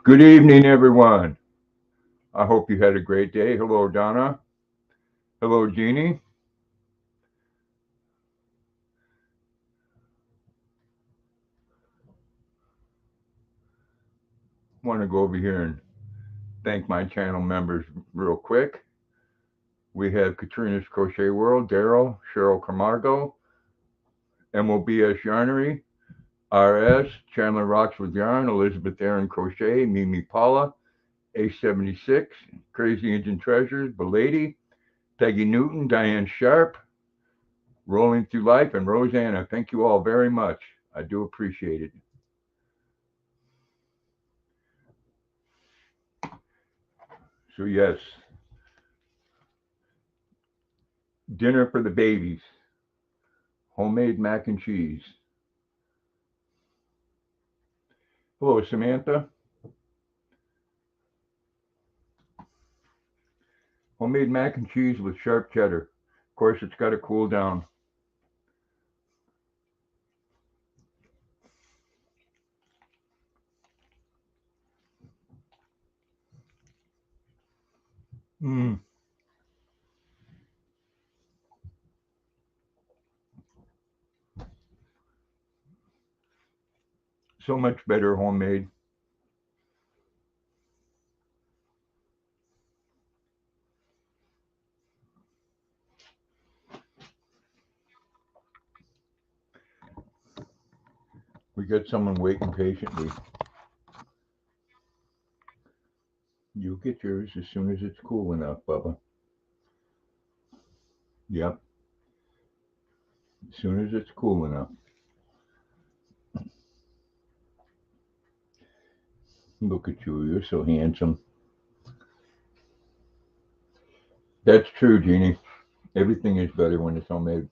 Good evening, everyone. I hope you had a great day. Hello, Donna. Hello, Jeannie. Want to go over here and thank my channel members real quick. We have Katrina's Crochet World, Daryl, Cheryl Camargo, MOBS Yarnery, RS, Chandler Rocks with Yarn, Elizabeth Aaron Crochet, Mimi Paula, A76, Crazy Engine Treasures, Belady, Peggy Newton, Diane Sharp, Rolling Through Life, and Rosanna. Thank you all very much. I do appreciate it. So, yes, dinner for the babies, homemade mac and cheese. Hello, Samantha. Homemade mac and cheese with sharp cheddar. Of course, it's got to cool down. Mmm, so much better homemade. We got someone waiting patiently. You'll get yours as soon as it's cool enough, Bubba. Yep, as soon as it's cool enough. Look at you, you're so handsome. That's true, Jeannie. Everything is better when it's homemade.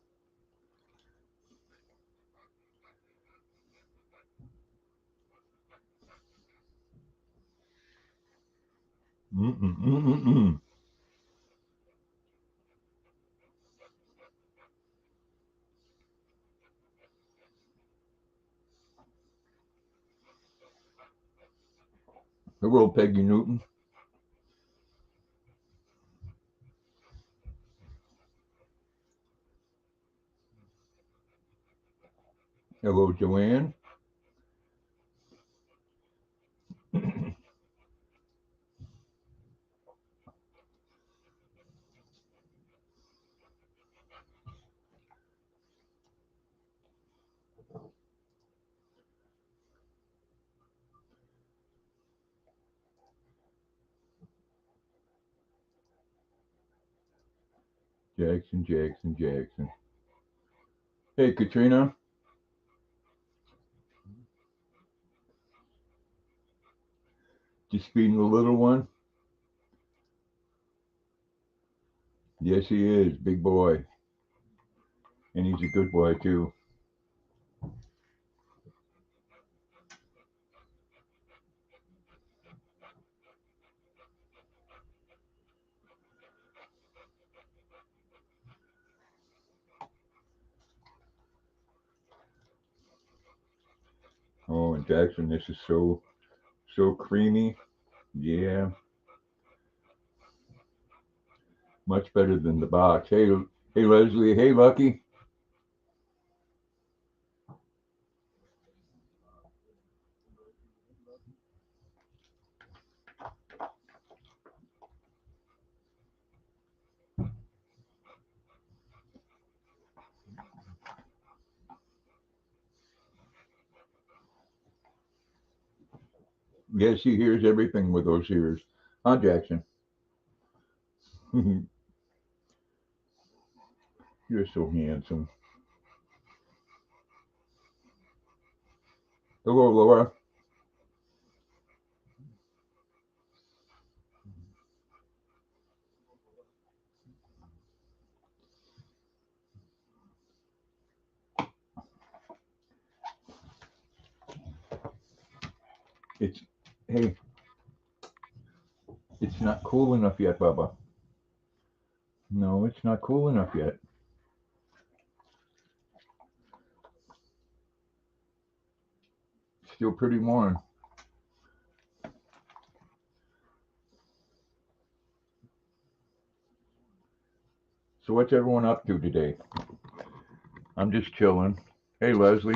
Mm-mm-mm-mm-mm. Hello, Peggy Newton. Hello, Joanne. Jackson, Jackson, Jackson. Hey, Katrina. Just feeding the little one. Yes, he is. Big boy. And he's a good boy, too. Oh, and Jackson, this is so creamy. Yeah, much better than the box. Hey, Leslie. Hey, Lucky. Yes, he hears everything with those ears. Huh, Jackson? You're so handsome. Hello, Laura. It's hey, it's not cool enough yet, Bubba. No, it's not cool enough yet. Still pretty warm. So what's everyone up to today? I'm just chilling. Hey, Leslie.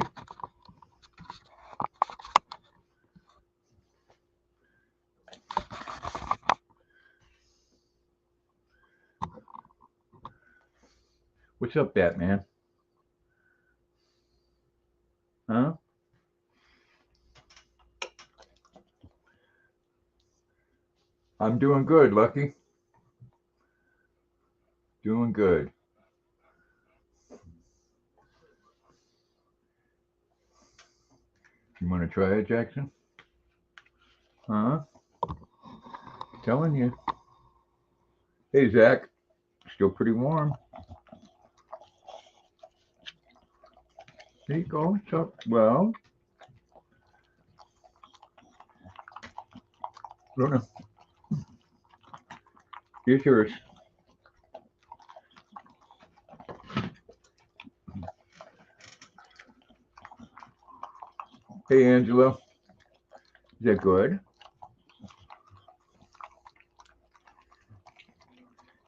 What's up, Batman? Huh? I'm doing good, Lucky. Doing good. You want to try it, Jackson? Huh? Telling you. Hey, Zach. Still pretty warm. There you go. What's up? Well, Luna, here's yours. Hey, Angela. Is that good?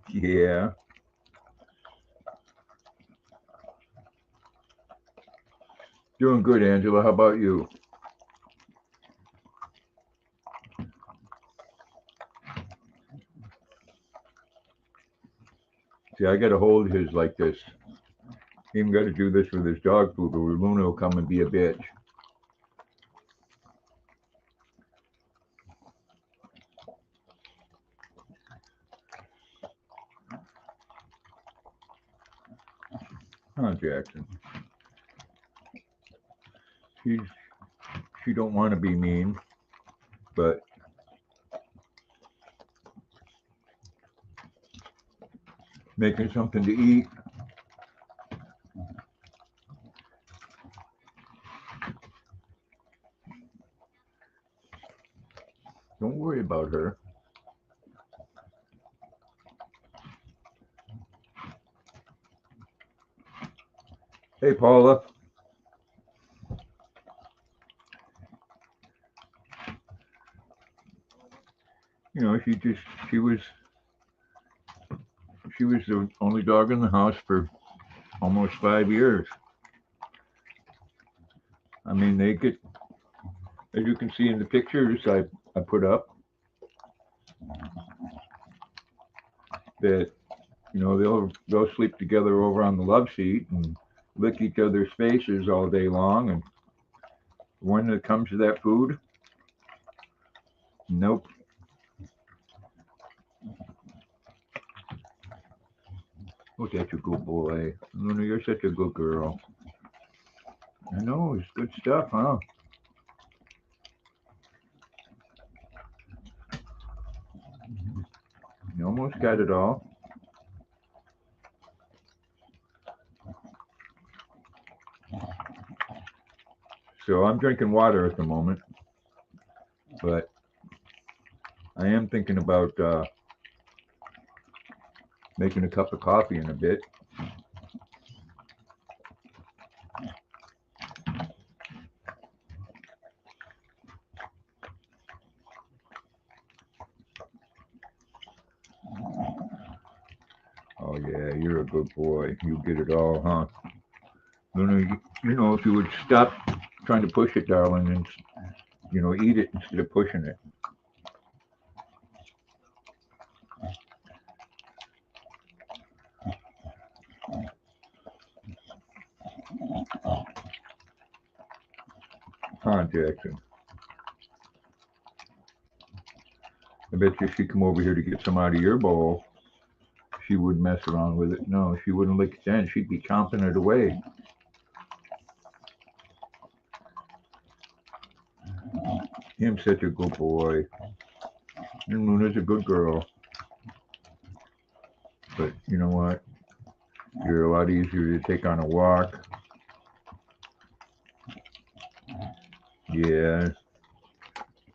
Yeah. Doing good, Angela. How about you? See, I got to hold his like this. Even got to do this with his dog food, or Luna will come and be a bitch. Huh, Jackson? She's she don't want to be mean, but making something to eat. Don't worry about her. Hey, Paula. You know, she was she was the only dog in the house for almost 5 years. I mean, they get, as you can see in the pictures I put up, that they'll sleep together over on the love seat and lick each other's faces all day long. And when it comes to that food, nope. Look at you, good boy. Luna, you're such a good girl. I know, it's good stuff, huh? You almost got it all. So I'm drinking water at the moment, but I am thinking about making a cup of coffee in a bit. Oh yeah, you're a good boy. You get it all, huh? Luna, if you would stop trying to push it, darling, and eat it instead of pushing it. Huh, Jackson? I bet you if she come over here to get some out of your bowl, she wouldn't mess around with it. No, she wouldn't lick it in. She'd be chomping it away. Him such a good boy. And Luna's a good girl. But you know what? You're a lot easier to take on a walk. Yeah.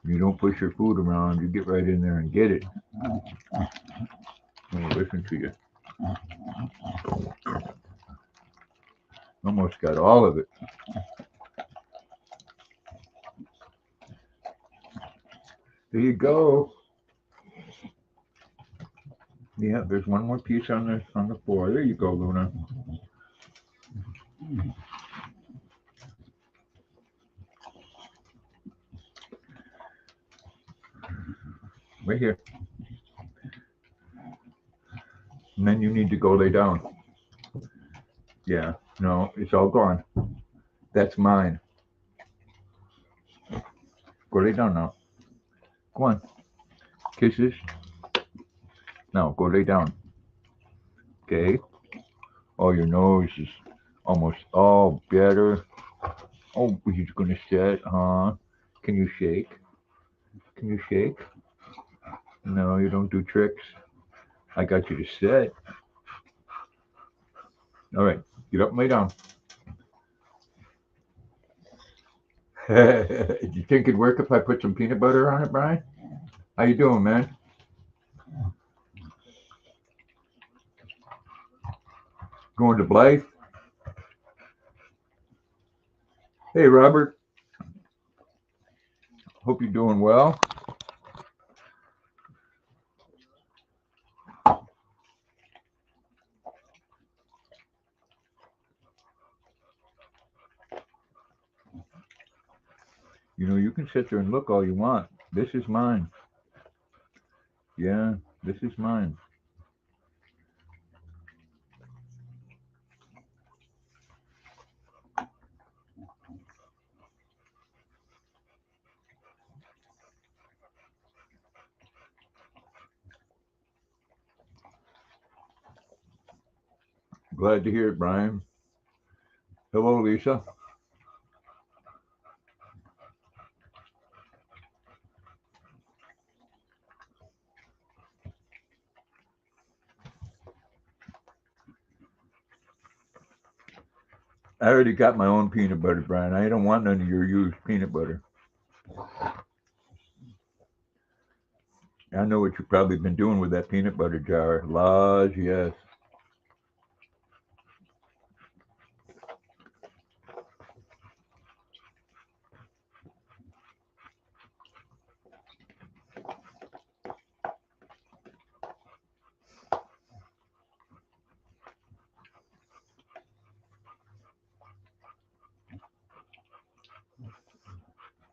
You don't push your food around. You get right in there and get it. And we'll listen to you. Almost got all of it. There you go. Yeah, there's one more piece on the floor. There you go, Luna. Right here. And then you need to go lay down. Yeah, no, it's all gone. That's mine. Go lay down now. Go on. Kisses. Now go lay down. Okay. Oh, your nose is almost all better. Oh, he's gonna sit, huh? Can you shake? Can you shake? No, you don't do tricks. I got you to sit. All right, get up and lay down. You think it'd work if I put some peanut butter on it, Brian? How you doing, man? Going to Blythe? Hey, Robert. Hope you're doing well. You know, you can sit there and look all you want. This is mine. Yeah, this is mine. Glad to hear it, Brian. Hello, Lisa. I already got my own peanut butter, Brian. I don't want none of your used peanut butter. I know what you've probably been doing with that peanut butter jar. Laws, yes.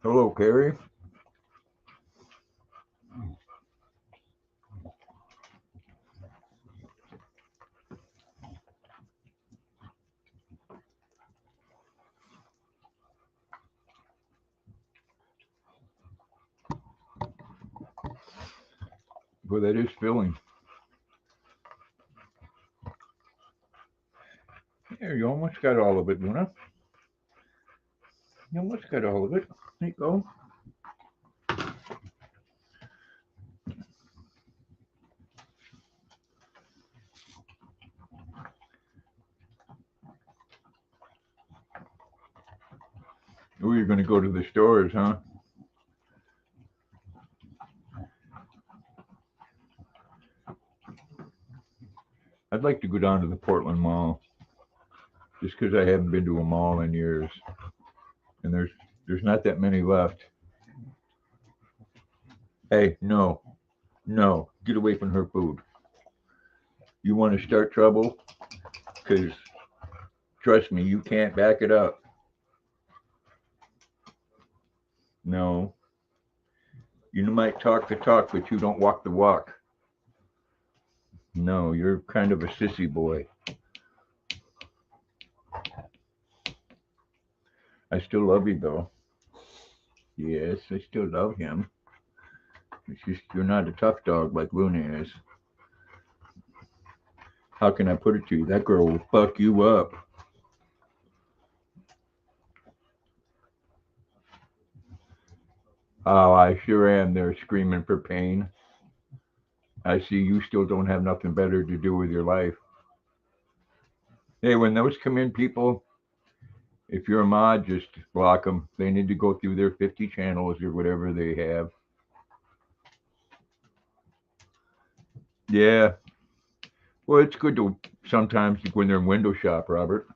Hello, Carrie. Well, that is filling. There, you almost got all of it, Luna. You almost got all of it. There you go. Oh, you're going to go to the stores, huh? I'd like to go down to the Portland Mall just because I haven't been to a mall in years, and there's not that many left. Hey, no, no, get away from her food. You want to start trouble? Because trust me, you can't back it up. No, you might talk the talk, but you don't walk the walk. No, you're kind of a sissy boy. I still love you though. Yes, I still love him. It's just you're not a tough dog like Luna is. How can I put it to you? That girl will fuck you up. Oh, I sure am there screaming for pain. I see you still don't have nothing better to do with your life. Hey, when those come in, people, if you're a mod, just block them. They need to go through their 50 channels or whatever they have. Yeah. Well, it's good to sometimes when they're in window shop, Robert.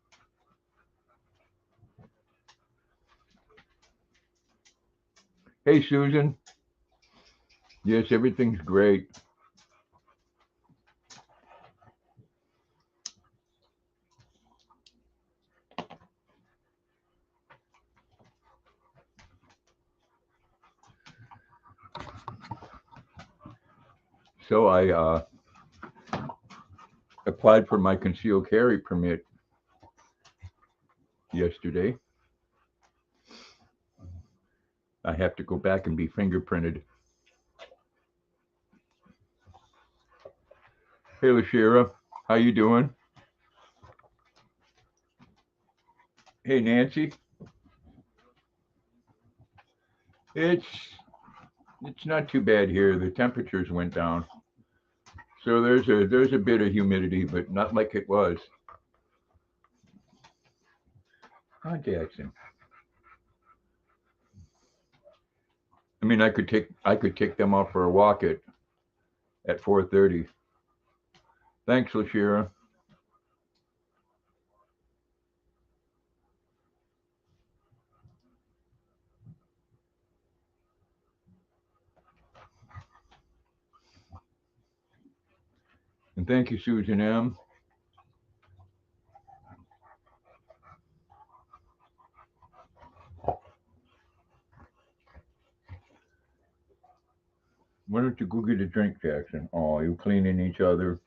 Hey, Susan. Yes, everything's great. So I applied for my concealed carry permit yesterday. I have to go back and be fingerprinted. Hey, Lashira, how you doing? Hey, Nancy. It's it's not too bad here. The temperatures went down, so there's a bit of humidity, but not like it was. Huh, Jackson. I mean, I could take them out for a walk at 4:30. Thanks, Lashira, and thank you, Susan M. Why don't you go get a drink, Jackson? Oh, you cleaning each other.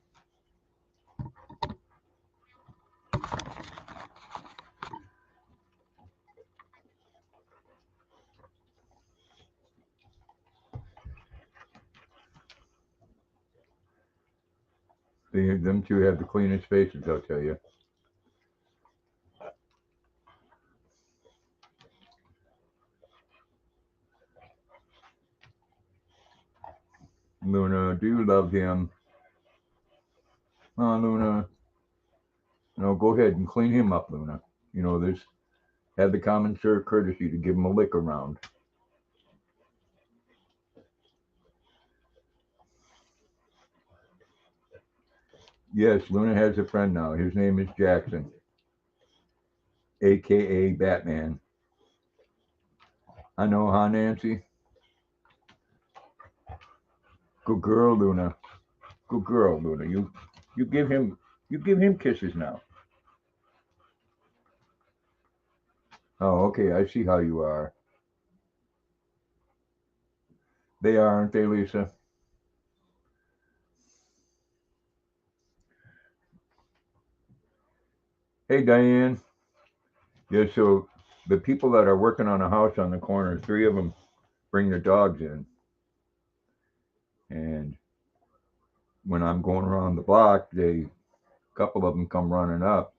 Them two have the cleanest faces, I'll tell you. Luna, do you love him? Oh, Luna. No, go ahead and clean him up, Luna. There's have the common courtesy to give him a lick around. Yes, Luna has a friend now. His name is Jackson, aka Batman. I know, huh, Nancy? Good girl, Luna. Good girl, Luna. You give him kisses now. Oh, okay. I see how you are. They are, aren't they, Lisa? Hey, Diane. Yeah. So the people that are working on a house on the corner, three of them bring their dogs in, and when I'm going around the block, a couple of them come running up.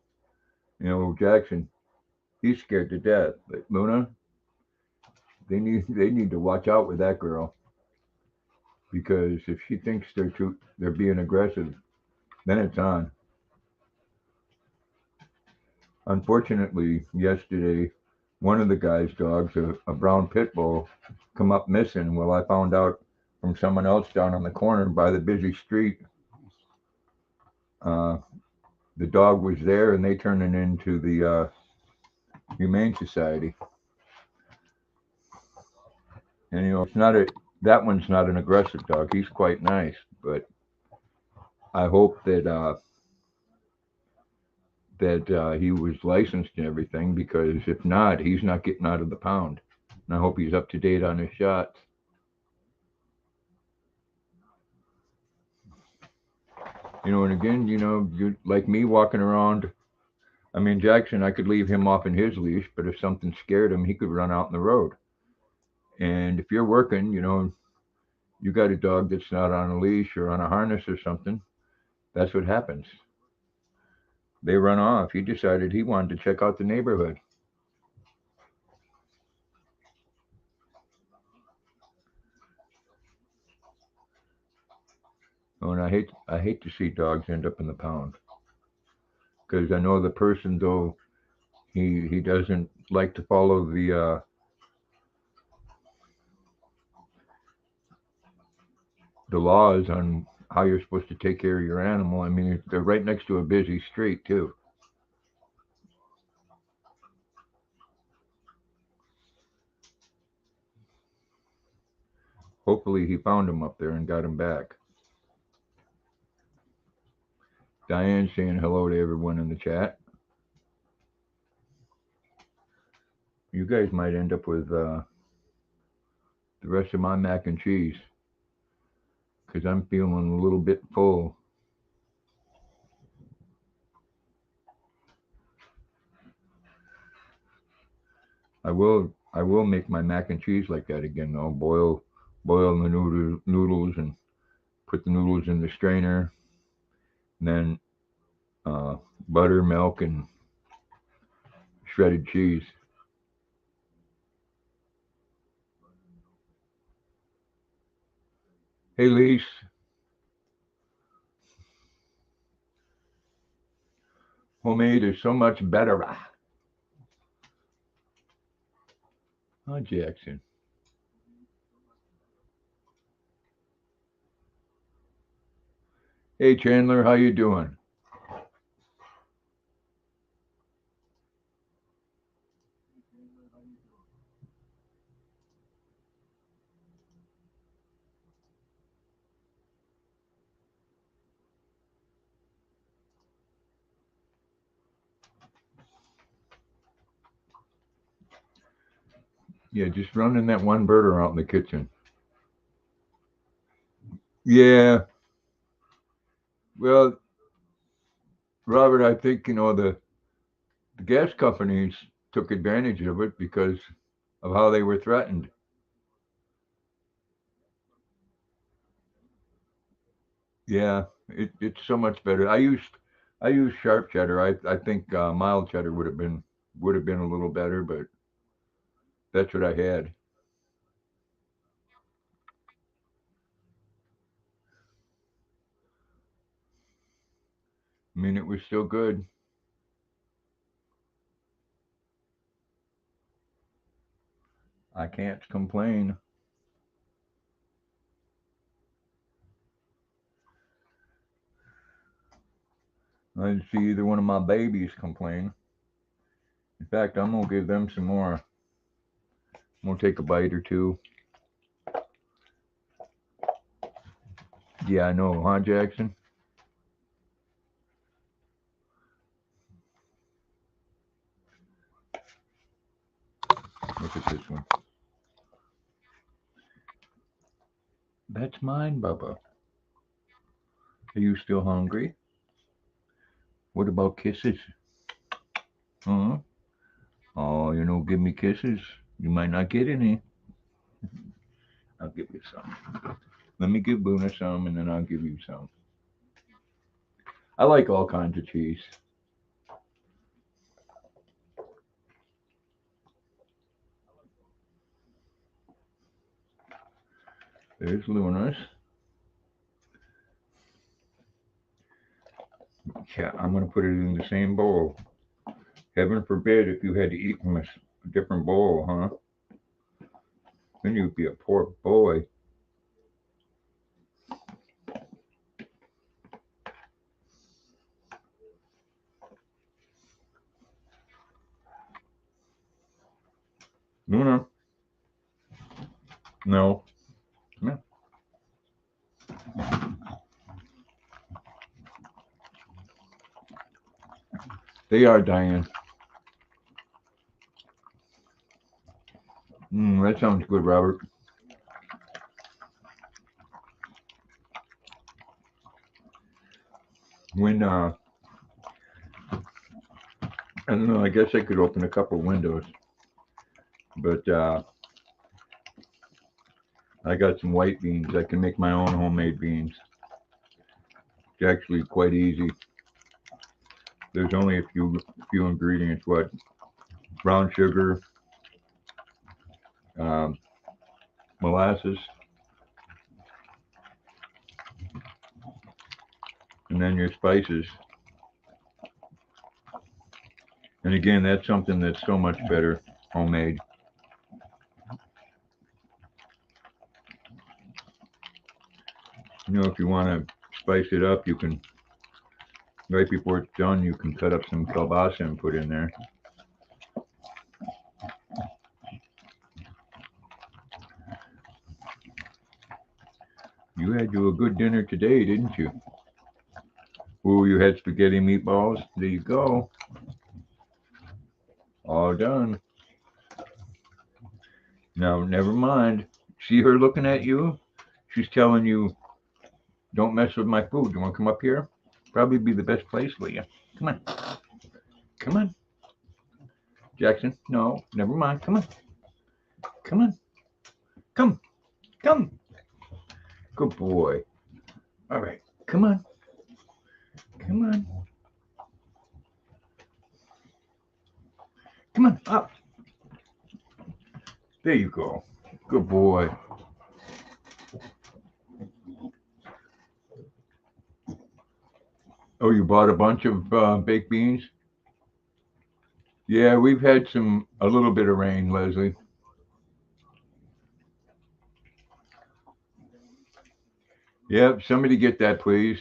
Jackson, he's scared to death. But Luna, they need to watch out with that girl because if she thinks they're being aggressive, then it's on. Unfortunately, yesterday, one of the guy's dogs, a brown pit bull, come up missing. Well, I found out from someone else down on the corner by the busy street. Uh, the dog was there, and they turned it into the Humane Society. And it's not a that one's not an aggressive dog. He's quite nice, but I hope that he was licensed and everything because if not, he's not getting out of the pound. And I hope he's up to date on his shots. And again, you like me walking around. I mean, Jackson, I could leave him off in his leash, but if something scared him, he could run out in the road. And if you're working, you got a dog that's not on a leash or on a harness or something, that's what happens. They run off. He decided he wanted to check out the neighborhood. Oh, and I hate to see dogs end up in the pound because I know the person though he doesn't like to follow the laws on how you're supposed to take care of your animal. I mean, they're right next to a busy street too. Hopefully, he found him up there and got him back. Diane saying hello to everyone in the chat. You guys might end up with the rest of my mac and cheese because I'm feeling a little bit full. I will make my mac and cheese like that again though. Boil the noodles and put the noodles in the strainer, and then uh, butter, milk, and shredded cheese. Hey, Lise, homemade is so much better. Oh, Jackson. Hey, Chandler, how you doing? Yeah, just running that one burner out in the kitchen. Yeah, well, Robert, I think the gas companies took advantage of it because of how they were threatened. Yeah, it's so much better. I use sharp cheddar. I think mild cheddar would have been a little better, but that's what I had. I mean, it was still good. I can't complain. I didn't see either one of my babies complain. In fact, I'm gonna give them some more. I'm gonna take a bite or two. Yeah, I know, huh, Jackson? Look at this one. That's mine, Bubba. Are you still hungry? What about kisses? Huh? Oh, give me kisses. You might not get any. I'll give you some. Let me give Buna some, and then I'll give you some. I like all kinds of cheese. There's Luna's. Yeah, I'm gonna put it in the same bowl. Heaven forbid if you had to eat from a different bowl, huh? Then you'd be a poor boy. Luna, no. No. They are Diane. That sounds good, Robert. When I don't know, I guess I could open a couple windows, but I got some white beans. I can make my own homemade beans. It's actually quite easy. There's only a few ingredients. What? Brown sugar, um, molasses, and then your spices. And again, that's something that's so much better homemade. If you want to spice it up, you can right before it's done, you can cut up some kielbasa and put in there. You had you a good dinner today, didn't you? Ooh, you had spaghetti meatballs. There you go. All done. Now, never mind. See her looking at you? She's telling you, Don't mess with my food. You want to come up here? Probably be the best place for you. Come on. Come on. Jackson, no, never mind. Come on. Come on. Come. Come. Good boy. All right. Come on. Come on. Come on. Up. There you go. Good boy. Oh, you bought a bunch of baked beans? Yeah, we've had a little bit of rain, Leslie. Yep, somebody get that, please.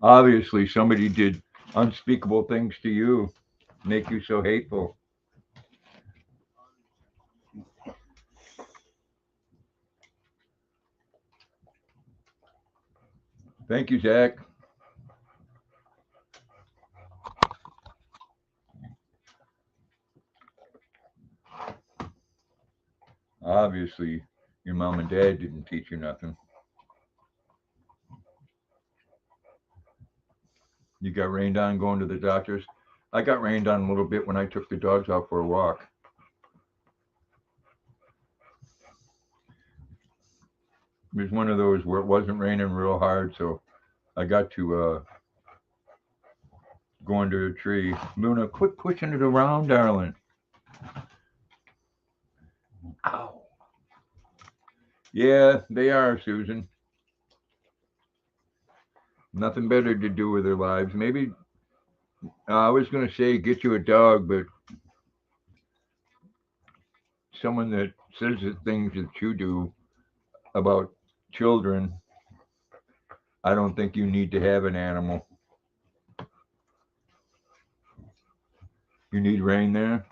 Obviously, somebody did unspeakable things to you, make you so hateful. Thank you, Zach. Obviously, your mom and dad didn't teach you nothing. You got rained on going to the doctors. I got rained on a little bit when I took the dogs out for a walk. It was one of those where it wasn't raining real hard, so I got to go under a tree. Luna, quit pushing it around, darling. Ow. Yeah, they are, Susan. Nothing better to do with their lives. Maybe I was going to say get you a dog, but someone that says the things that you do about children, I don't think you need to have an animal. You need rain there.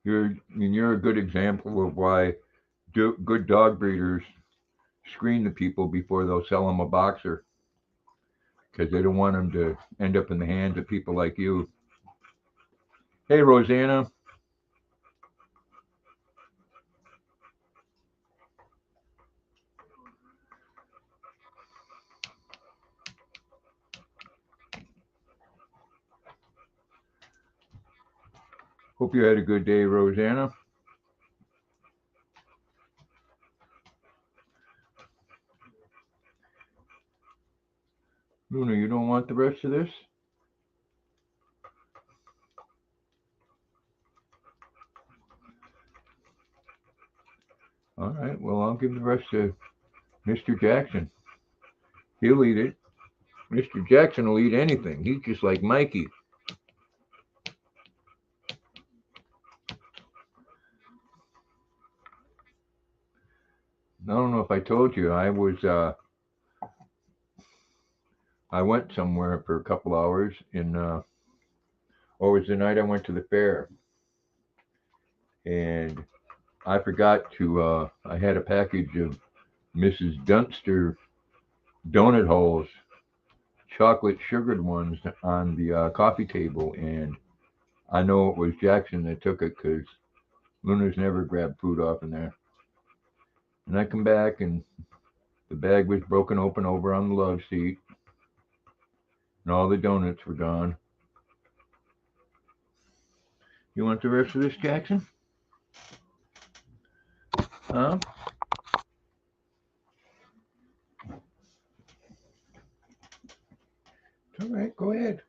You're a good example of why good dog breeders screen the people before they'll sell them a boxer because they don't want them to end up in the hands of people like you. Hey, Rosanna. Hope you had a good day, Rosanna. Luna, you don't want the rest of this? All right. Well, I'll give the rest to Mr. Jackson. He'll eat it. Mr. Jackson will eat anything. He's just like Mikey. I don't know if I told you. I went somewhere for a couple hours in oh, it was the night I went to the fair, and I forgot to I had a package of Mrs. Dunster donut holes, chocolate sugared ones on the coffee table, and I know it was Jackson that took it because Luna's never grabbed food off in there. And I come back and the bag was broken open over on the love seat, and all the donuts were gone. You want the rest of this, Jackson? Huh? All right, go ahead.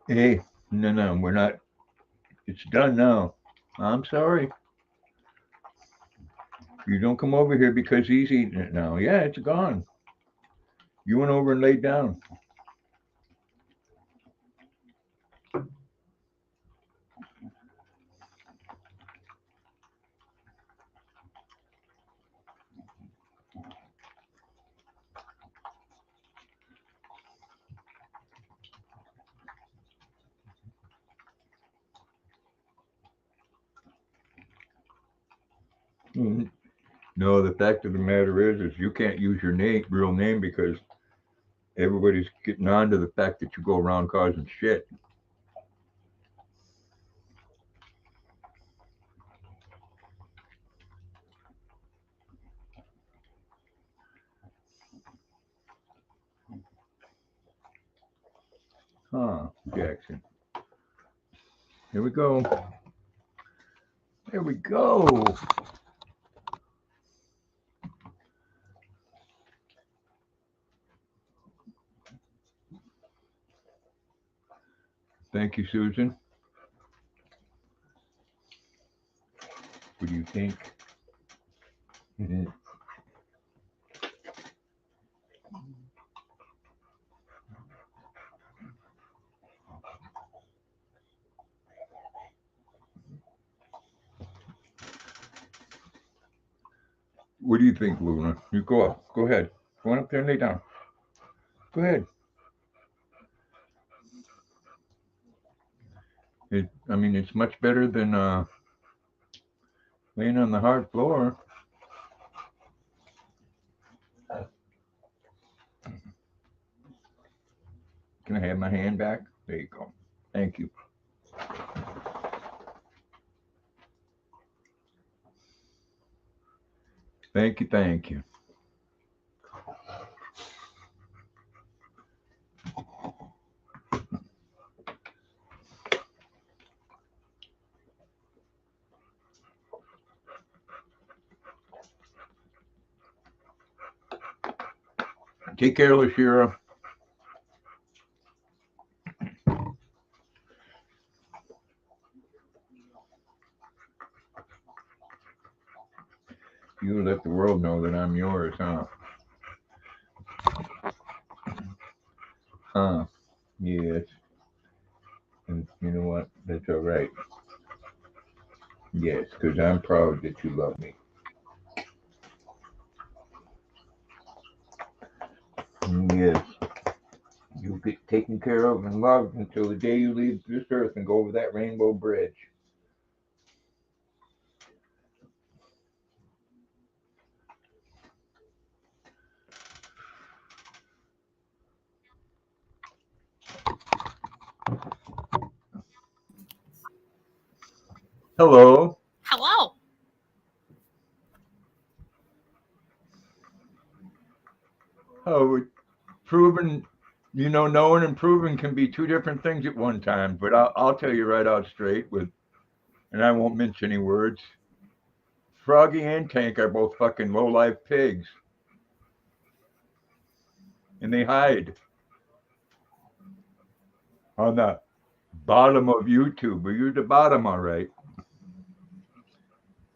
Hey, no, we're not. It's done now. I'm sorry. You don't come over here because he's eating it now. Yeah, it's gone. You went over and laid down. Mm, No, the fact of the matter is you can't use your name, real name, because everybody's getting on to the fact that you go around causing shit. Huh, Jackson. Here we go. There we go. Thank you, Susan. What do you think? Mhm. What do you think, Luna? You go up. Go ahead. Go on up there and lay down. Go ahead. I mean, it's much better than laying on the hard floor. Can I have my hand back? There you go. Thank you. Thank you. Thank you. Take care, Lashira. You let the world know that I'm yours, huh? Huh? Yes. And you know what? That's all right. Yes, because I'm proud that you love me. Yes. You get taken care of and loved until the day you leave this earth and go over that rainbow bridge. Hello. Hello. Oh, proven, knowing and proving can be two different things at one time. But I'll tell you right out straight and I won't mention any words. Froggy and Tank are both fucking low life pigs, and they hide on the bottom of YouTube. But you're the bottom, all right.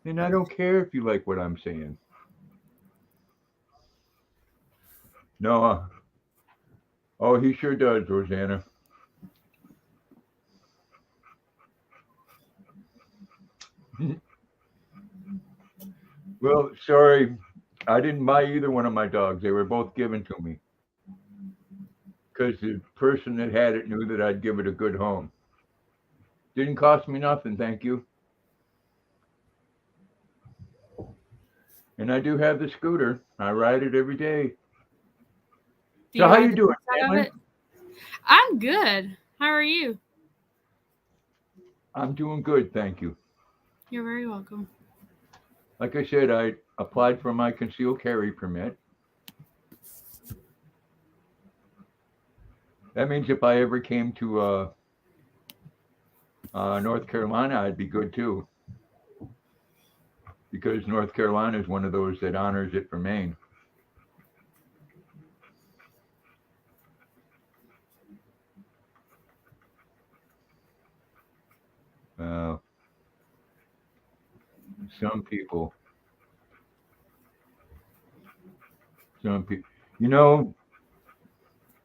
And I don't care if you like what I'm saying. No, oh, he sure does, Rosanna. Well, sorry, I didn't buy either one of my dogs. They were both given to me because the person that had it knew that I'd give it a good home. Didn't cost me nothing, thank you. And I do have the scooter. I ride it every day. Do So you how ride you the doing, piss out of Caitlin? it? I'm good. How are you? I'm doing good, thank you. You're very welcome. Like I said, I applied for my concealed carry permit. That means if I ever came to North Carolina, I'd be good too, because North Carolina is one of those that honors it for Maine. Uh, some people, some people, you know,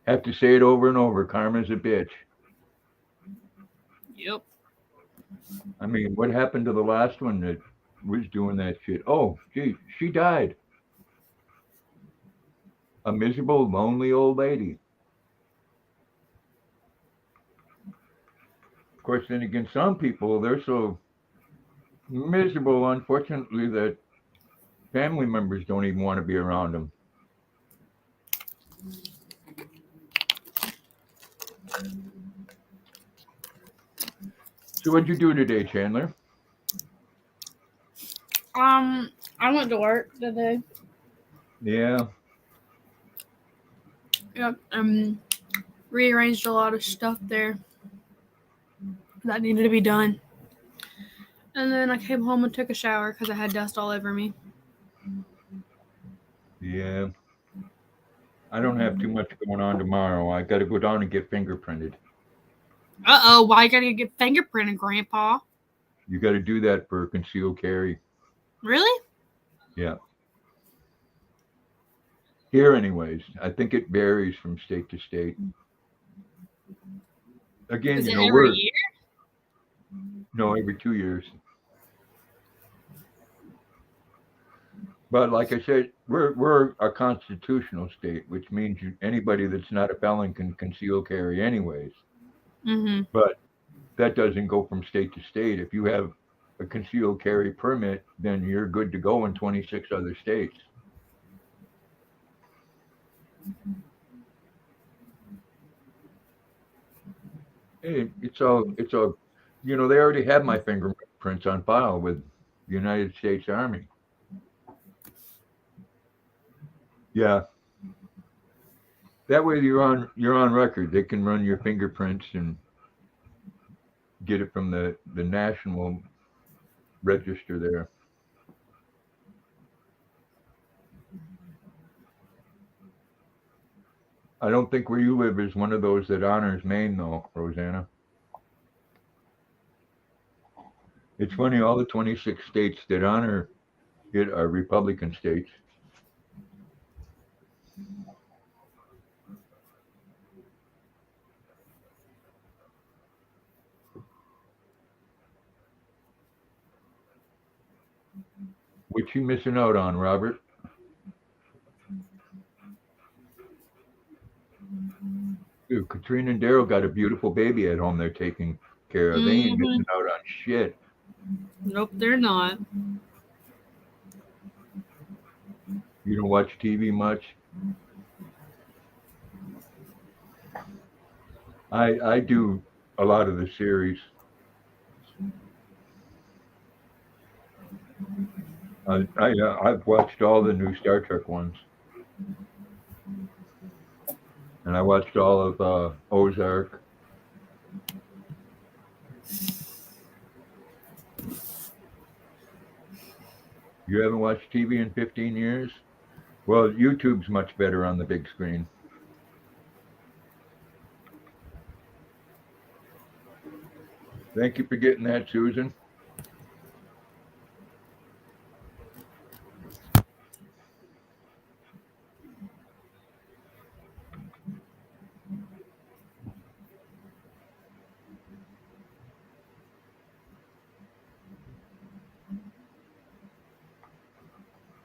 have to say it over and over. Karma's a bitch. Yep. I mean, what happened to the last one that was doing that shit? Oh, gee, she died. A miserable, lonely old lady. Of course, then again, some people, they're so miserable, unfortunately, that Family members don't even want to be around them. So what'd you do today, Chandler? I went to work today. Yeah, Yep. Rearranged a lot of stuff there that needed to be done. And then I came home and took a shower because I had dust all over me. yeah. I don't have too much going on tomorrow. I got to go down and get fingerprinted. Uh-oh, why you gotta get fingerprinted, Grandpa? You got to do that for concealed carry. Really? Yeah. Here, anyways. I think it varies from state to state. Again, Is you it know, every we're year? no every 2 years. But like I said, we're a constitutional state, which means anybody that's not a felon can conceal carry anyways. Mm-hmm. But that doesn't go from state to state. If you have a concealed carry permit, then you're good to go in 26 other states. It's all, they already have my fingerprints on file with the United States Army. Yeah, that way you're on record. They can run your fingerprints and get it from the national register there. I don't think where you live is one of those that honors Maine, though, Rosanna. It's funny, all the 26 states that honor it are Republican states. What you missing out on, Robert? Dude, Katrina and Daryl got a beautiful baby at home they're taking care of. They ain't Mm-hmm. missing out on shit. Nope, they're not. You don't watch TV much? I do a lot of the series. I've watched all the new Star Trek ones, and I watched all of Ozark. You haven't watched TV in 15 years? Well, YouTube's much better on the big screen. Thank you for getting that, Susan.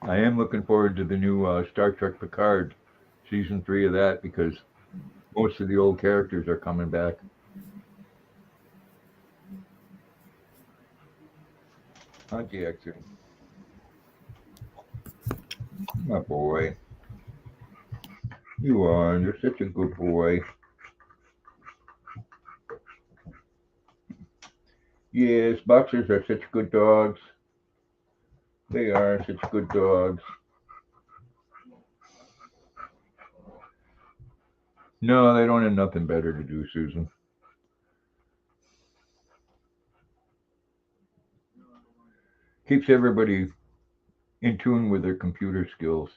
I am looking forward to the new Star Trek Picard season 3 of that because most of the old characters are coming back. Hi, Jackson. My boy. You are. You're such a good boy. Yes, boxers are such good dogs. They are such good dogs. No, they don't have nothing better to do, Susan. Keeps everybody in tune with their computer skills.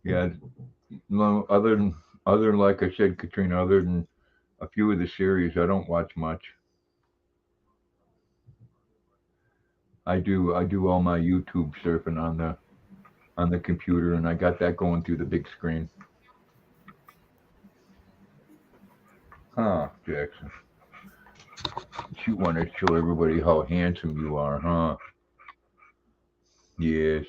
Yeah, no, other than like I said, Katrina, other than a few of the series, I don't watch much. I do all my YouTube surfing on the computer, and I got that going through the big screen. Huh, Jackson? You want to show everybody how handsome you are, huh? Yes.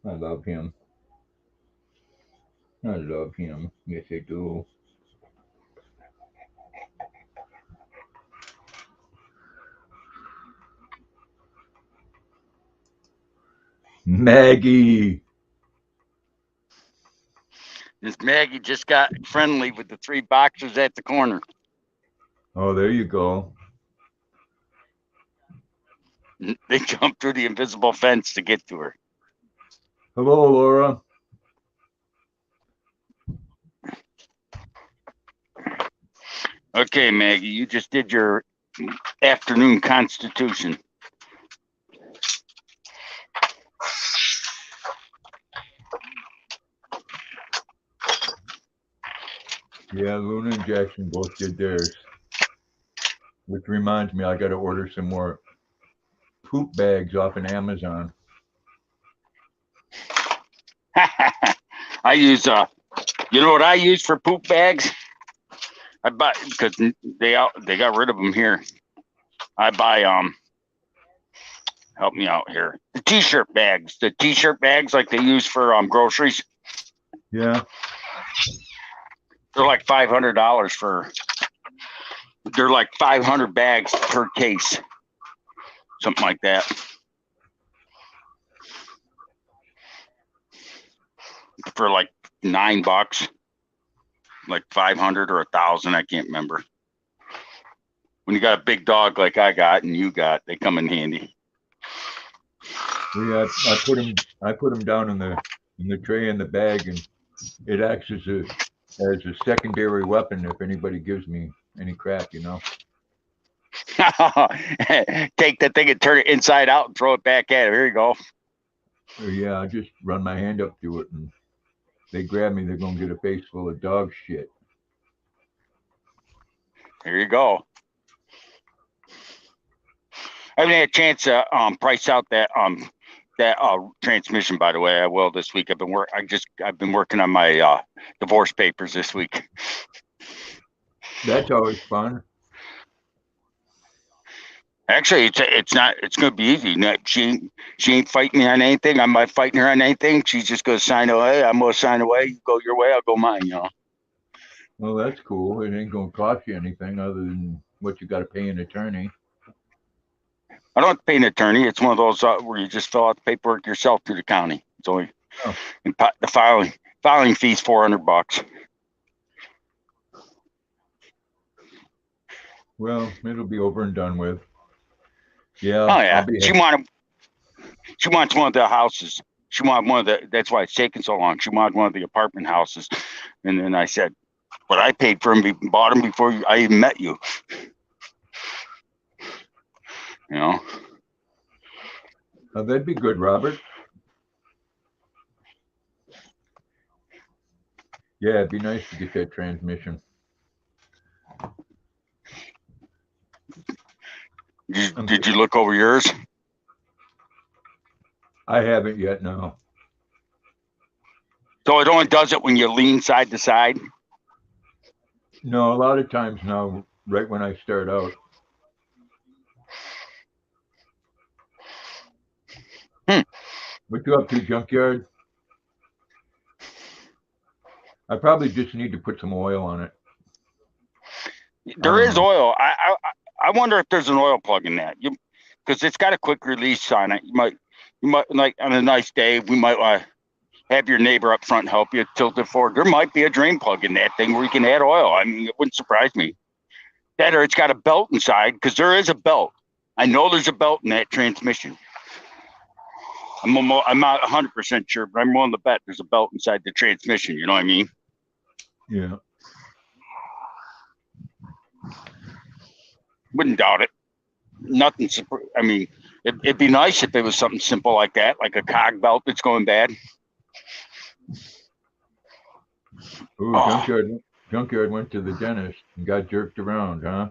I love him. I love him. Yes, I do. Maggie. This Maggie just got friendly with the three boxers at the corner. Oh, there you go. They jumped through the invisible fence to get to her. Hello, Laura. Okay, Maggie, you just did your afternoon constitution. Yeah, Luna and Jackson both did theirs. Which reminds me, I got to order some more poop bags off of Amazon. I use you know what I use for poop bags? I buy because they got rid of them here. I buy help me out here. The t-shirt bags like they use for groceries. Yeah. They're like $500 for. They're like 500 bags per case, something like that. For like $9, like 500 or 1,000, I can't remember. When you got a big dog like I got and you got, they come in handy. Yeah, I put them down in the tray in the bag, and it acts as a secondary weapon if anybody gives me any crap, you know. Take that thing and turn it inside out and throw it back at it. Here you go. Yeah, I just run my hand up to it, and they grab me. They're gonna get a face full of dog shit. Here you go. I haven't had a chance to price out that transmission. By the way, I will this week. I've been working on my divorce papers this week. That's always fun. Actually, it's not. It's going to be easy. She ain't fighting me on anything. I'm not fighting her on anything. She's just going to sign away. I'm going to sign away. You go your way. I'll go mine. You know. Well, that's cool. It ain't gonna cost you anything other than what you got to pay an attorney. I don't have to pay an attorney. It's one of those where you just fill out the paperwork yourself through the county. It's only the filing fee's $400. Well, it'll be over and done with. Yeah. Oh yeah. I'll be She wants one of the houses. She wanted one of the. That's why it's taking so long. She wanted one of the apartment houses, and then I said, "But I paid for them, bought them before I even met you." You know. That'd be good, Robert. Yeah, it'd be nice to get that transmission. Did you look over yours? I haven't yet, no. So it only does it when you lean side to side? No, a lot of times now, right when I start out. What you up to, junkyard? I probably just need to put some oil on it. There is oil. I wonder if there's an oil plug in that. Because it's got a quick release on it. You might like on a nice day, we might have your neighbor up front help you tilt it forward. There might be a drain plug in that thing where you can add oil. I mean, it wouldn't surprise me. That or it's got a belt inside, because there is a belt. I know there's a belt in that transmission. I'm not 100% sure, but I'm willing to bet there's a belt inside the transmission. You know what I mean? Yeah. Wouldn't doubt it. Nothing. I mean, it'd be nice if it was something simple like that, like a cog belt that's going bad. Ooh, junkyard went to the dentist and got jerked around, huh?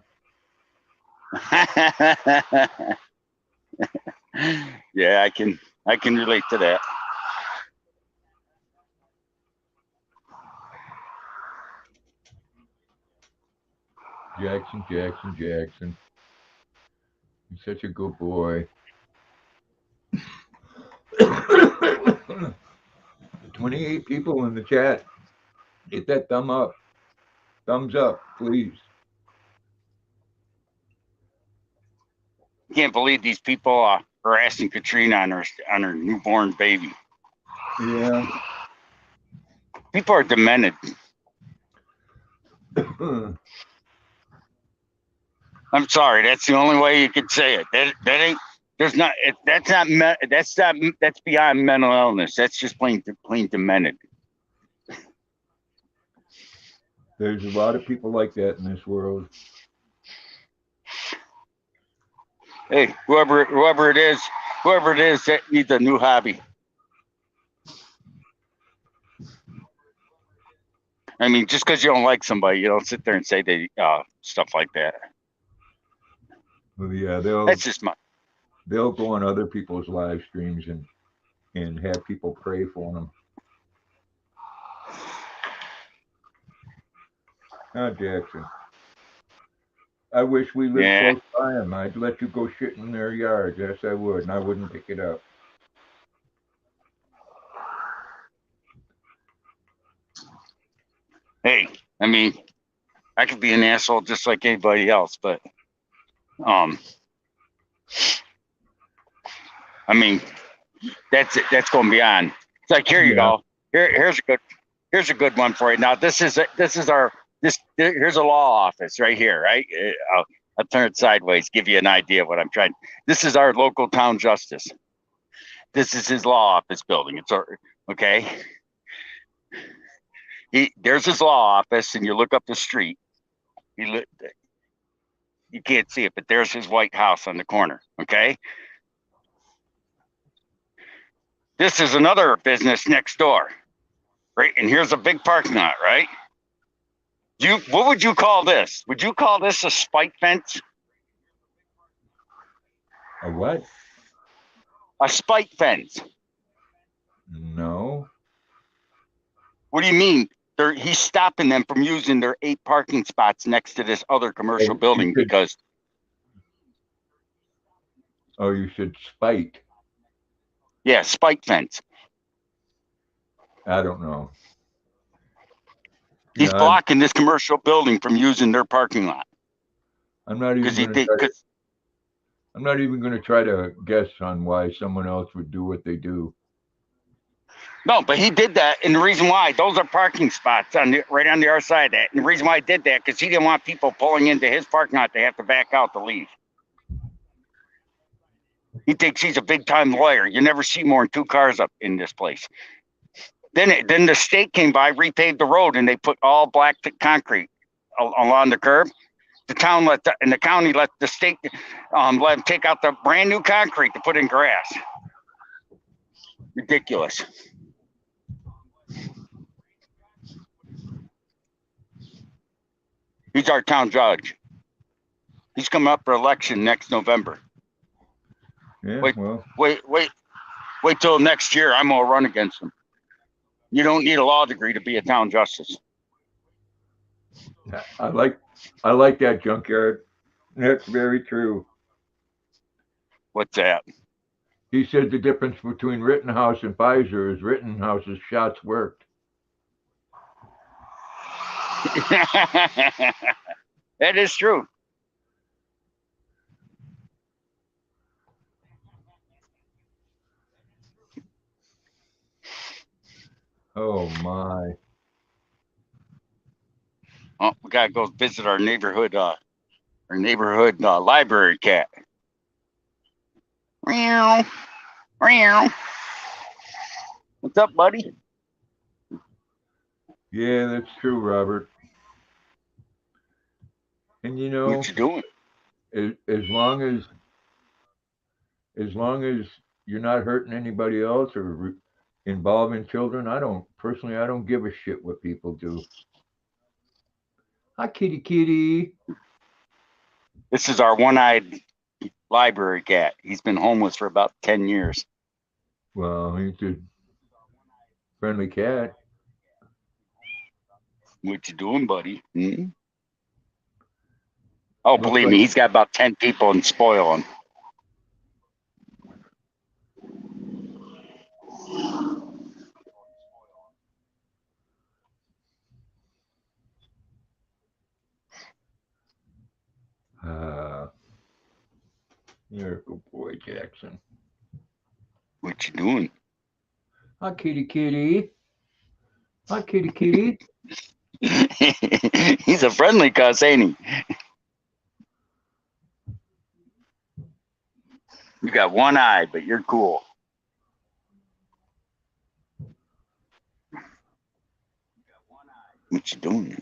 Yeah, I can relate to that. Jackson. You're such a good boy. 28 people in the chat. Hit that thumbs up, please. Can't believe these people harassing Katrina on her newborn baby. Yeah. People are demented. I'm sorry. That's the only way you could say it. That ain't. There's not. That's beyond mental illness. That's just plain demented. There's a lot of people like that in this world. Hey, whoever it is that needs a new hobby. I mean, just because you don't like somebody, you don't sit there and say they stuff like that. Well, yeah, That's just they'll go on other people's live streams and have people pray for them. Jackson. I wish we lived close by them. I'd let you go shit in their yard. Yes, I would, and I wouldn't pick it up. Hey, I mean, I could be an asshole just like anybody else, but I mean, that's going beyond. It's like, here you go. Here's a good one for you. Now here's a law office right here, right? I'll turn it sideways, give you an idea of what I'm trying. This is our local town justice. This is his law office building. It's okay. There's his law office, and you look up the street. You can't see it, but there's his white house on the corner. Okay. This is another business next door, right? And here's a big parking lot, right? What would you call this? Would you call this a spike fence? A what? A spike fence. No. What do you mean? He's stopping them from using their 8 parking spots next to this other commercial building because. Oh, you should spike. Yeah, spike fence. I don't know. He's blocking this commercial building from using their parking lot. I'm not even going to try to guess on why someone else would do what they do. No, but he did that, and the reason why, those are parking spots right on the other side of that. And the reason why he did that, because he didn't want people pulling into his parking lot. They have to back out to leave. He thinks he's a big-time lawyer. You never see more than 2 cars up in this place. Then the state came by, repaved the road, and they put all black concrete along the curb. The county let the state let them take out the brand new concrete to put in grass. Ridiculous. He's our town judge. He's coming up for election next November. Yeah, wait till next year. I'm gonna run against him. You don't need a law degree to be a town justice. I like that, Junkyard. That's very true. What's that? He said the difference between Rittenhouse and Pfizer is Rittenhouse's shots worked. That is true. Oh my. Oh, we gotta go visit our neighborhood library cat. Meow. Meow. What's up, buddy? Yeah, that's true, Robert. And you know, what you doing? As long as you're not hurting anybody else or involving children, I don't give a shit what people do. Hi, kitty. This is our one-eyed library cat. He's been homeless for about 10 years. Well, he's a friendly cat. What you doing, buddy? Hmm? Oh, believe me, he's got about 10 people and spoil him. There, good boy, Jackson. What you doing? Hi, kitty, kitty. Hi, kitty, kitty. He's a friendly cuss, ain't he? You got one eye, but you're cool. What you doing?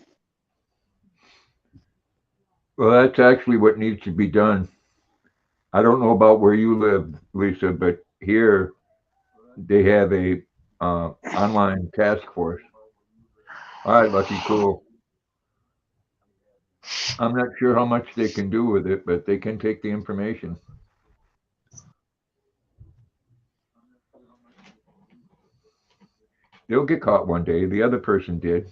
Well, that's actually what needs to be done. I don't know about where you live, Lisa, but here they have a online task force. All right, Lucky, cool. I'm not sure how much they can do with it, but they can take the information. They'll get caught one day. The other person did.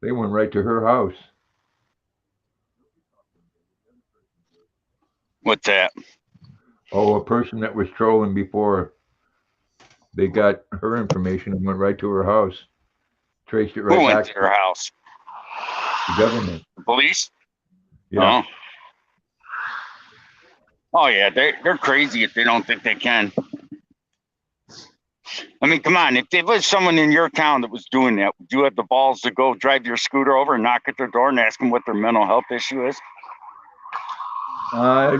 They went right to her house. What's that? Oh, a person that was trolling before. They got her information and went right to her house. Traced it Who right went back to to your house? the government. The police? Yeah. Oh. Oh yeah, they're crazy if they don't think they can. I mean, come on. If there was someone in your town that was doing that, would you have the balls to go drive your scooter over and knock at their door and ask them what their mental health issue is? I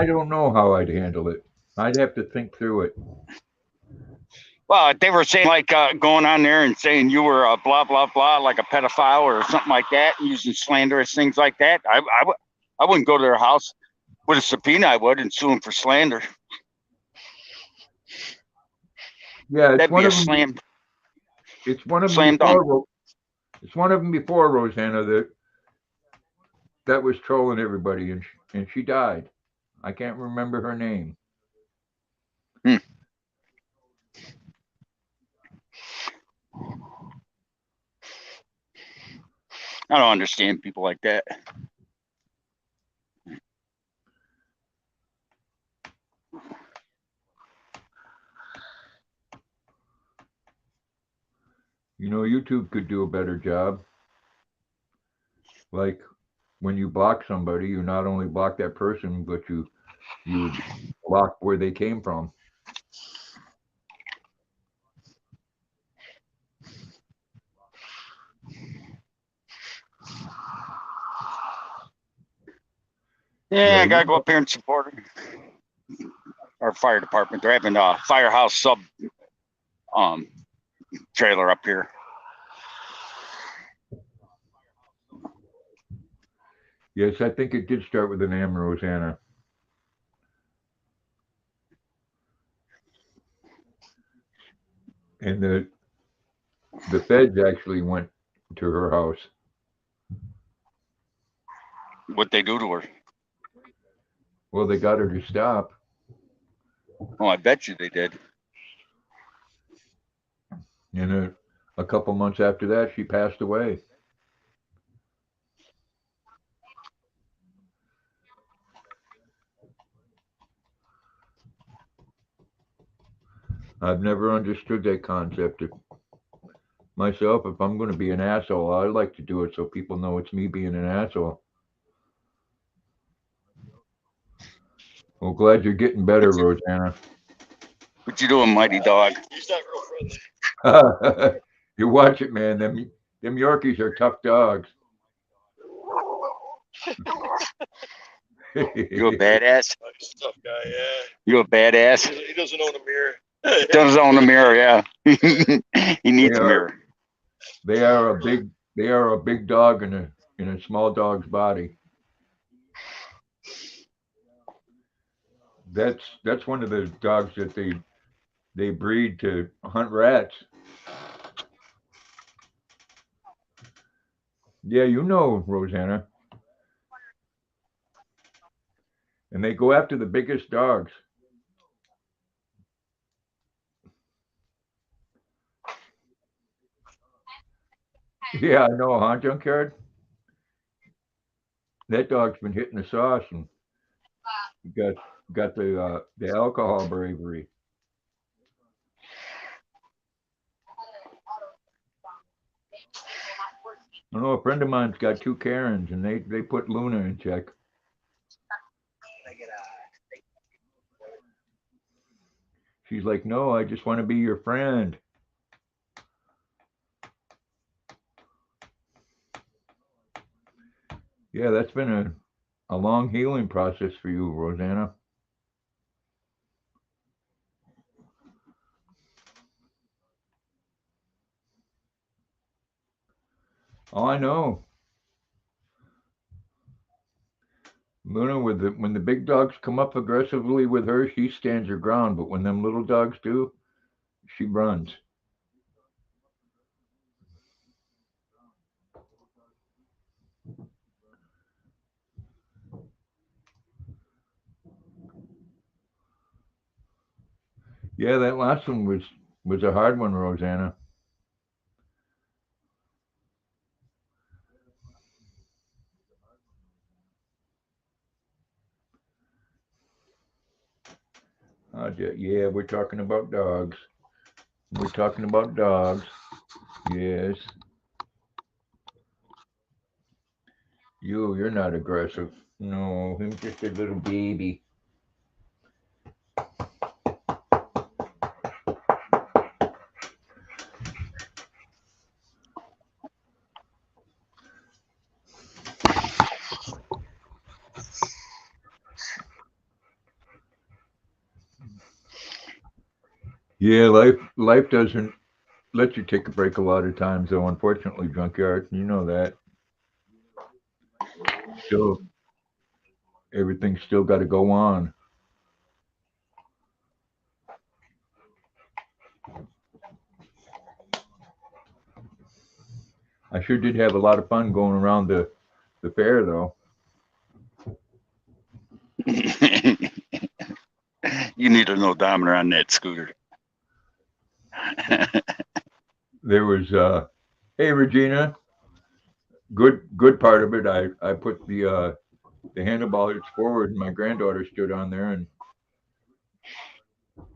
don't know how I'd handle it. I'd have to think through it. Well, if they were saying like going on there and saying you were a blah blah blah, like a pedophile or something like that, using slanderous things like that, I wouldn't go to their house with a subpoena. I would and sue them for slander. Yeah, That'd be a slam it's one of them dunk. before. It's one of them before Rosanna that was trolling everybody, and she died. I can't remember her name. Hmm. I don't understand people like that. You know, YouTube could do a better job. Like when you block somebody, you not only block that person, but you block where they came from. Yeah, Yeah, I gotta go up here and support our fire department. They're having a firehouse sub um trailer up here. yes, I think it did start with the name Rosanna. And the feds actually went to her house. What they do to her? Well, they got her to stop. Oh, I bet you they did. And a couple months after that, she passed away. I've never understood that concept. Myself, if I'm going to be an asshole, I like to do it so people know it's me being an asshole. Well, glad you're getting better, Rosanna. What you doing, mighty dog? He's not real friendly. You watch it, man. Them Yorkies are tough dogs. You a badass? He's a tough guy, yeah. You a badass? He doesn't own a mirror. Doesn't own a mirror, yeah. He needs a They are- mirror. They are a big dog in a small dog's body. That's one of the dogs that they breed to hunt rats. Yeah, you know, Rosanna. And they go after the biggest dogs. Yeah, I know, huh, Junkyard? That dog's been hitting the sauce and got the alcohol bravery. I know a friend of mine's got two Karens and they put Luna in check. She's like, no, I just want to be your friend. Yeah, that's been a long healing process for you, Rosanna. Oh, I know. Luna, when the big dogs come up aggressively with her, she stands her ground. But when them little dogs do, she runs. Yeah, that last one was a hard one, Rosanna. Yeah, we're talking about dogs. We're talking about dogs. Yes. You're not aggressive. No, him just a little baby. Yeah, life doesn't let you take a break a lot of times, though. Unfortunately, junkyard, you know that. Still, everything's still got to go on. I sure did have a lot of fun going around the fair, though. You need an odometer on that scooter. There was, hey Regina, good part of it. I put the handlebars forward, and my granddaughter stood on there, and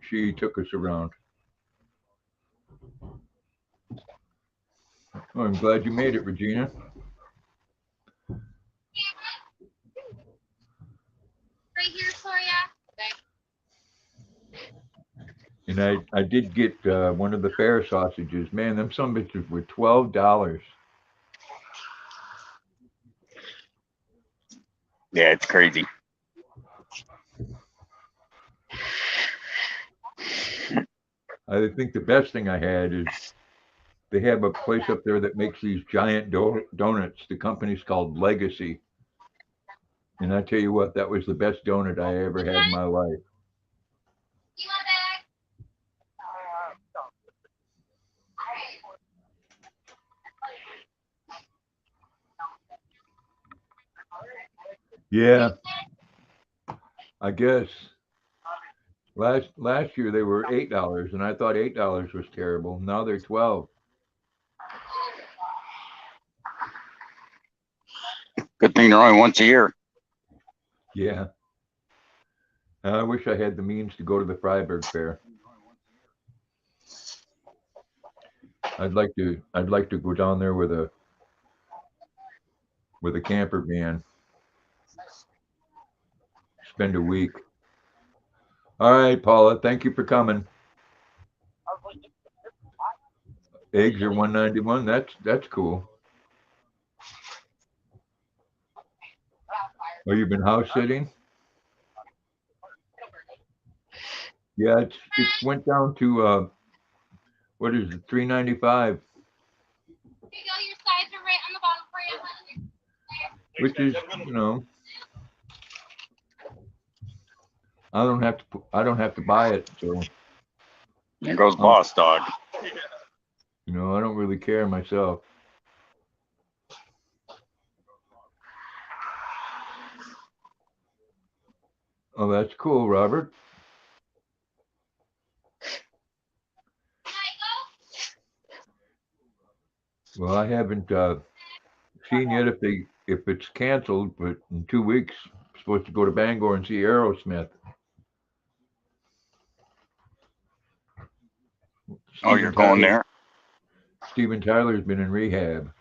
she took us around. Oh, I'm glad you made it, Regina. Right here for ya. And I did get one of the fair sausages. Man, them some bitches were $12. Yeah, it's crazy. I think the best thing I had is they have a place up there that makes these giant donuts. The company's called Legacy. And I tell you what, that was the best donut I ever had in my life. You want that? Yeah, I guess last year they were $8, and I thought $8 was terrible. Now they're 12. Good thing they're only once a year. Yeah, I wish I had the means to go to the Freiburg Fair. I'd like to go down there with a camper van. Spend a week. All right, Paula, thank you for coming. Eggs are 191. That's cool. Oh, you've been house sitting? Yeah, it's went down to what is it, 395, Here you go. Your sides are right on the bottom for you. which is, I don't have to buy it, so There goes Boss Dog. I don't really care myself. Oh, that's cool, Robert. Well, I haven't seen yet if it's canceled, but in 2 weeks, I'm supposed to go to Bangor and see Aerosmith. Oh, you're going there? Steven Tyler's been in rehab.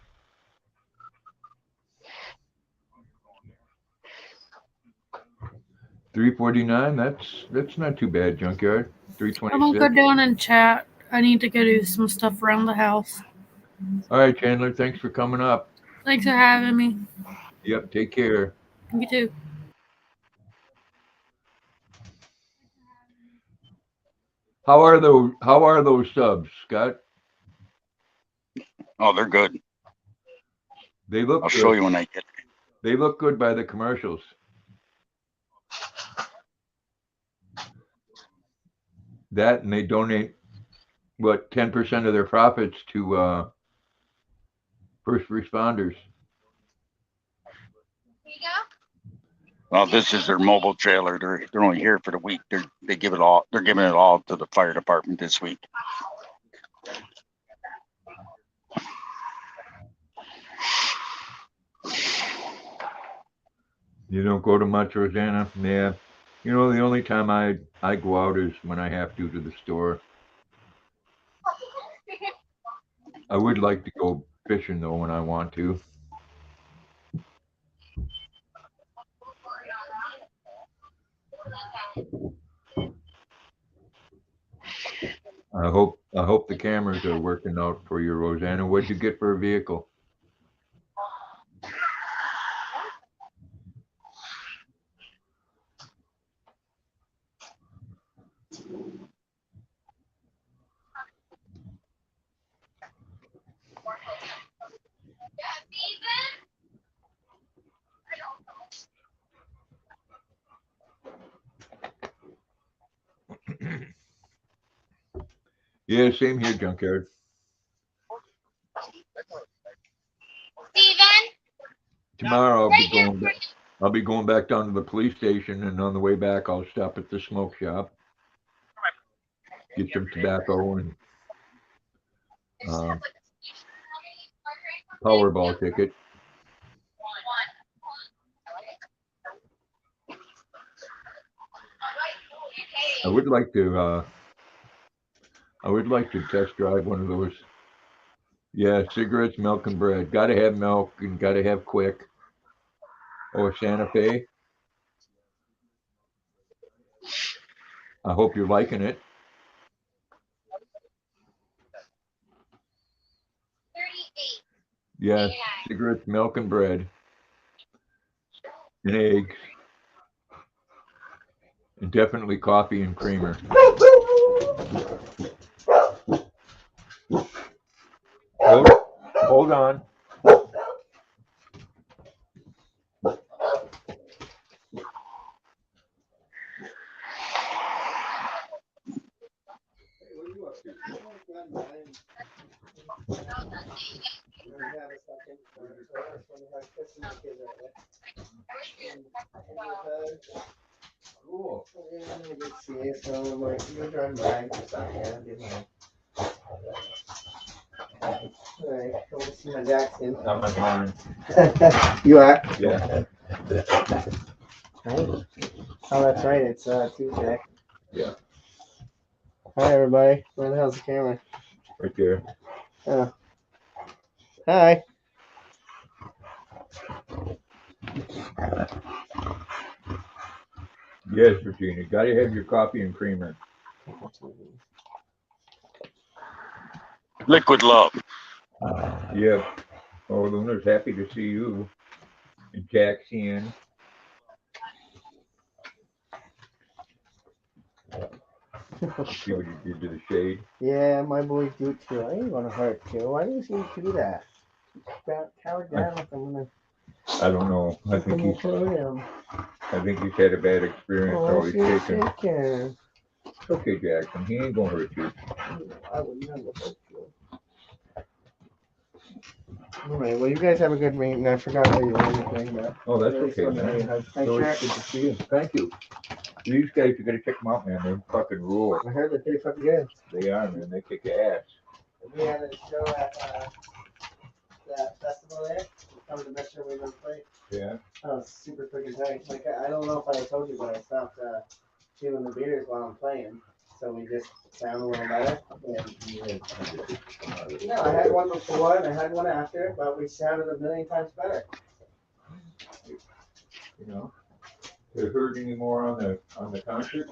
$349. That's not too bad, junkyard. I'm gonna go 326. down and chat. I need to go do some stuff around the house. All right, Chandler. Thanks for coming up. Thanks for having me. Yep. Take care. You too. How are those subs, Scott? Oh, they're good. They look I'll good. show you when I get. They look good by the commercials. That, and they donate what 10% of their profits to first responders. Here you go. Well, this is their mobile trailer. They're only here for the week. They give it all. They're giving it all to the fire department this week. You don't go to much, Rosanna? Yeah. You know, the only time I go out is when I have to the store. I would like to go fishing though when I want to. I hope the cameras are working out for you, Rosanna. What'd you get for a vehicle? Yeah, same here, junkyard. Steven? Tomorrow Right here. I'll be going back down to the police station, and on the way back I'll stop at the smoke shop, get some tobacco and Powerball ticket. I would like to test drive one of those. Yeah, cigarettes, milk, and bread. Got to have milk and got to have quick. Oh, a Santa Fe. I hope you're liking it. 38. Yes, cigarettes, milk, and bread, and eggs, and definitely coffee and creamer. Hold on. Cool. Yeah, I'm gonna get see it, so I'm like, you're driving by. Yeah, I'm getting home. Alright, go to see my Jackson. Not my barn. You are? Yeah. Right. Oh, that's right. It's Tuesday. Yeah. Hi, everybody. Where the hell's the camera? Right there. Oh. Hi. Yes, Virginia. Got to have your coffee and creamer. Liquid love. Yeah. Oh, Luna's happy to see you. And Jack's in. See what you did to the shade. Yeah, my boys do it too. I ain't gonna hurt you. Why do you do that? Cower down if I'm gonna. I don't know. I think he's had a bad experience. Oh, So he's taking. shaking. It's okay, Jackson. He ain't gonna hurt you. I would never hurt you. Alright, well, you guys have a good meeting. I forgot how you were anything, but. Oh, that's okay, man. Thanks, So Jack. good to see you. Thank you. These guys, you gotta check them out, man. They fucking rule. I heard they're pretty fucking good. They are, man. They kick ass. We had a show at that festival there. Some of the best show we've ever played. Yeah. That was super freaking tight. Like, I don't know if I told you, but I stopped chewing the beers while I'm playing. So we just sound a little better. No, I had one before and I had one after, but we sounded a million times better. You know. Have you heard any more on the concert?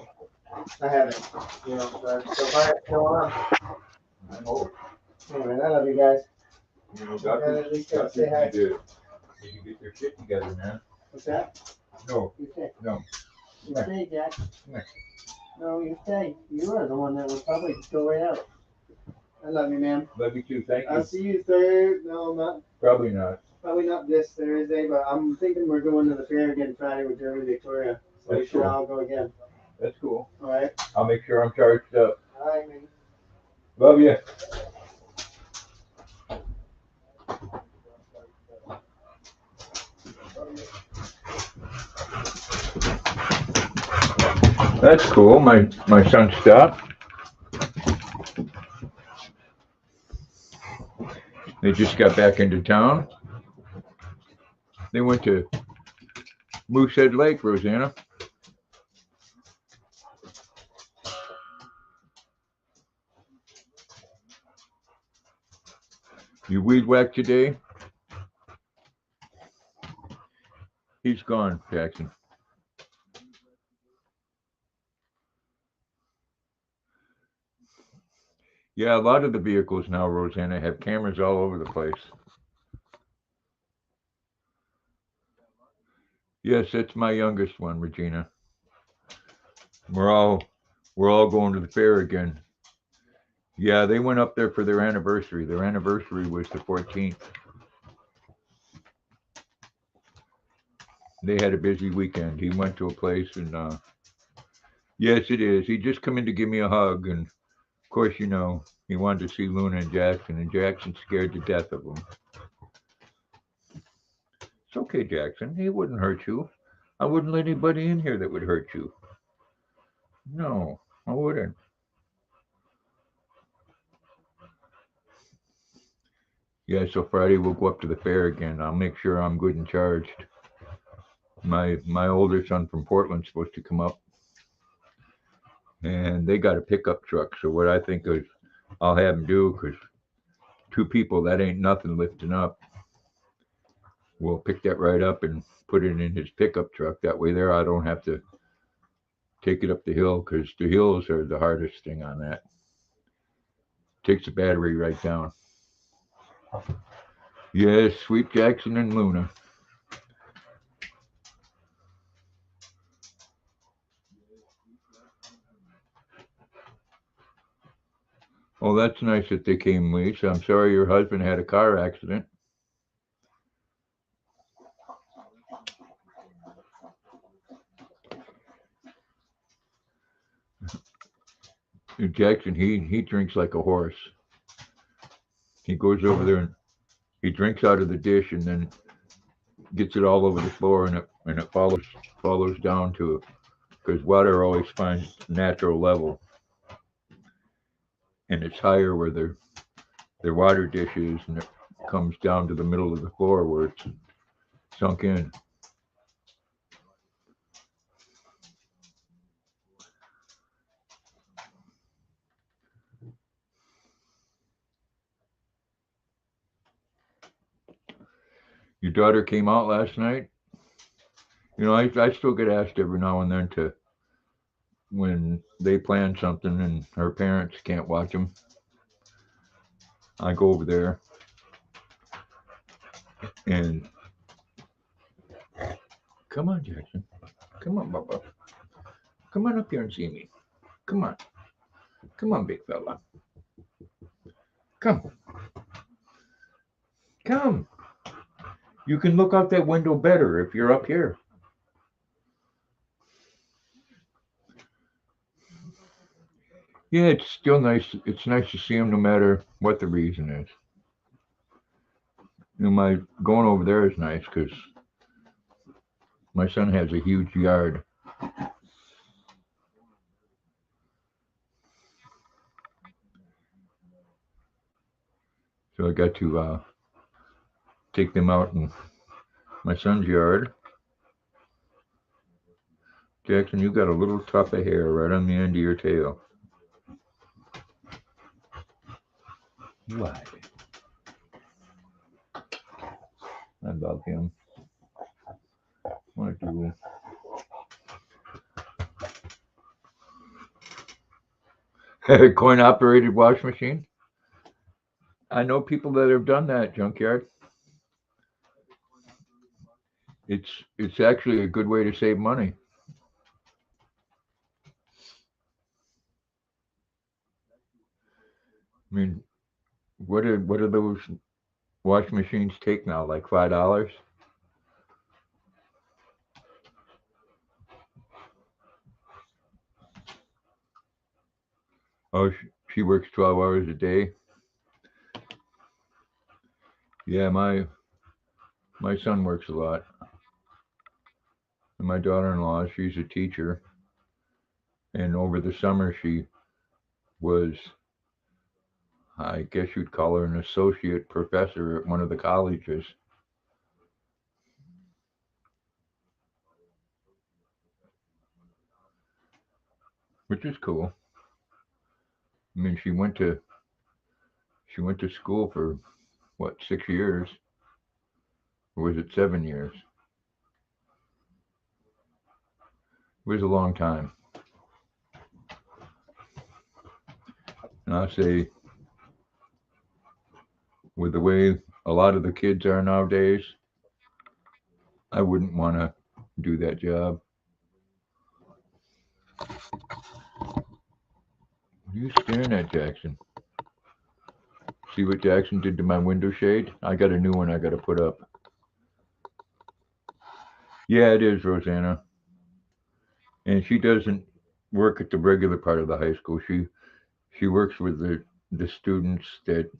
I haven't. You know, but so far it's going on. I hope. Anyway, I love you guys. You know, gotta at least doctors say hi. need to get their shit together, man. What's that? No, You stay. no. You stay, Jack. Yeah. No, you stay. You are the one that would probably go right out. I love you, man. Love you too. Thank you. I'll see you third. No, not. Probably not. Probably not this Thursday, but I'm thinking we're going to the fair again Friday with Jeremy Victoria. So That's sure cool. I'll go again. That's cool. All right. I'll make sure I'm charged up. All right, man. Love you. That's cool. My son stopped. They just got back into town. They went to Moosehead Lake, Rosanna. You weed whacked today? He's gone, Jackson. Yeah, a lot of the vehicles now, Rosanna, have cameras all over the place. Yes, that's my youngest one, Regina. We're all going to the fair again. Yeah, they went up there for their anniversary. Their anniversary was the 14th. They had a busy weekend. He went to a place and yes, it is. He just come in to give me a hug, and of course, you know, he wanted to see Luna and Jackson's scared to death of him. It's okay, Jackson. He wouldn't hurt you. I wouldn't let anybody in here that would hurt you. No, I wouldn't. Yeah, so Friday we'll go up to the fair again. I'll make sure I'm good and charged. My older son from Portland's supposed to come up, and they got a pickup truck. So what I think is I'll have him do, because two people, that ain't nothing lifting up. We'll pick that right up and put it in his pickup truck. That way there I don't have to take it up the hill, because the hills are the hardest thing on that. Takes the battery right down. Yes, Sweet Jackson and Luna. Oh, that's nice that they came, Lisa. I'm sorry your husband had a car accident. Jackson, he drinks like a horse. He goes over there and he drinks out of the dish and then gets it all over the floor, and it follows down to it, because water always finds natural level, and it's higher where their water dish is, and it comes down to the middle of the floor where it's sunk in. Your daughter came out last night. You know, I still get asked every now and then to, when they plan something and her parents can't watch them, I go over there and come on, Jackson. Come on, Bubba. Come on up here and see me. Come on. Come on, big fella. Come. Come. You can look out that window better if you're up here. Yeah, it's still nice. It's nice to see him no matter what the reason is. You know, my going over there is nice because my son has a huge yard. So I got to take them out in my son's yard. Jackson, you got a little tuft of hair right on the end of your tail. Why? I love him. I do. Coin operated wash machine. I know people that have done that, Junkyard. It's actually a good way to save money. I mean, what are those wash machines take now? Like $5? Oh, she works 12 hours a day. Yeah, my son works a lot, and my daughter-in-law, she's a teacher, and over the summer she was, I guess you'd call her an associate professor at one of the colleges. Which is cool. I mean, she went to school for what, 6 years, or was it 7 years? It was a long time. And I say, with the way a lot of the kids are nowadays, I wouldn't want to do that job. What are you staring at, Jackson? See what Jackson did to my window shade? I got a new one I got to put up. Yeah, it is, Rosanna. And she doesn't work at the regular part of the high school. She works with the students that,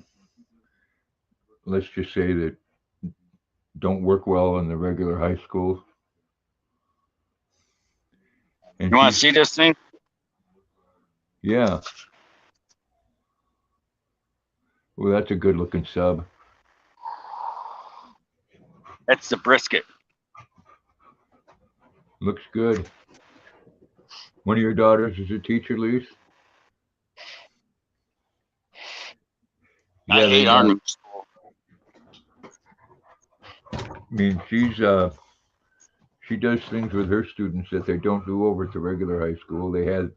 let's just say, that don't work well in the regular high school. And You want to she's, see this thing? yeah, well, that's a good looking sub. That's the brisket. Looks good. One of your daughters is a teacher, Lise? I Yeah, hate our new school. I mean, she does things with her students that they don't do over at the regular high school. They had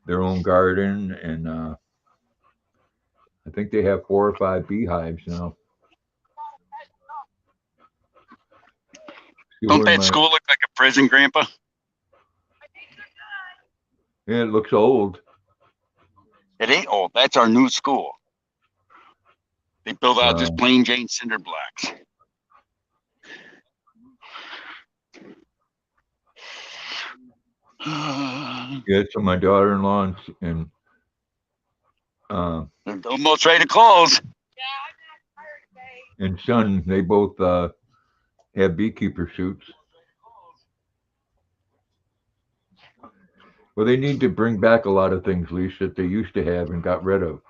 their own garden, and I think they have 4 or 5 beehives now. See Don't where that my school look like a prison, Grandpa? Yeah, it looks old. It ain't old. That's our new school. They built out just Uh, plain Jane cinder blocks. yeah, so my daughter-in-law and They're almost ready to close. and son, they both have beekeeper suits. Well, they need to bring back a lot of things, Lisa, that they used to have and got rid of.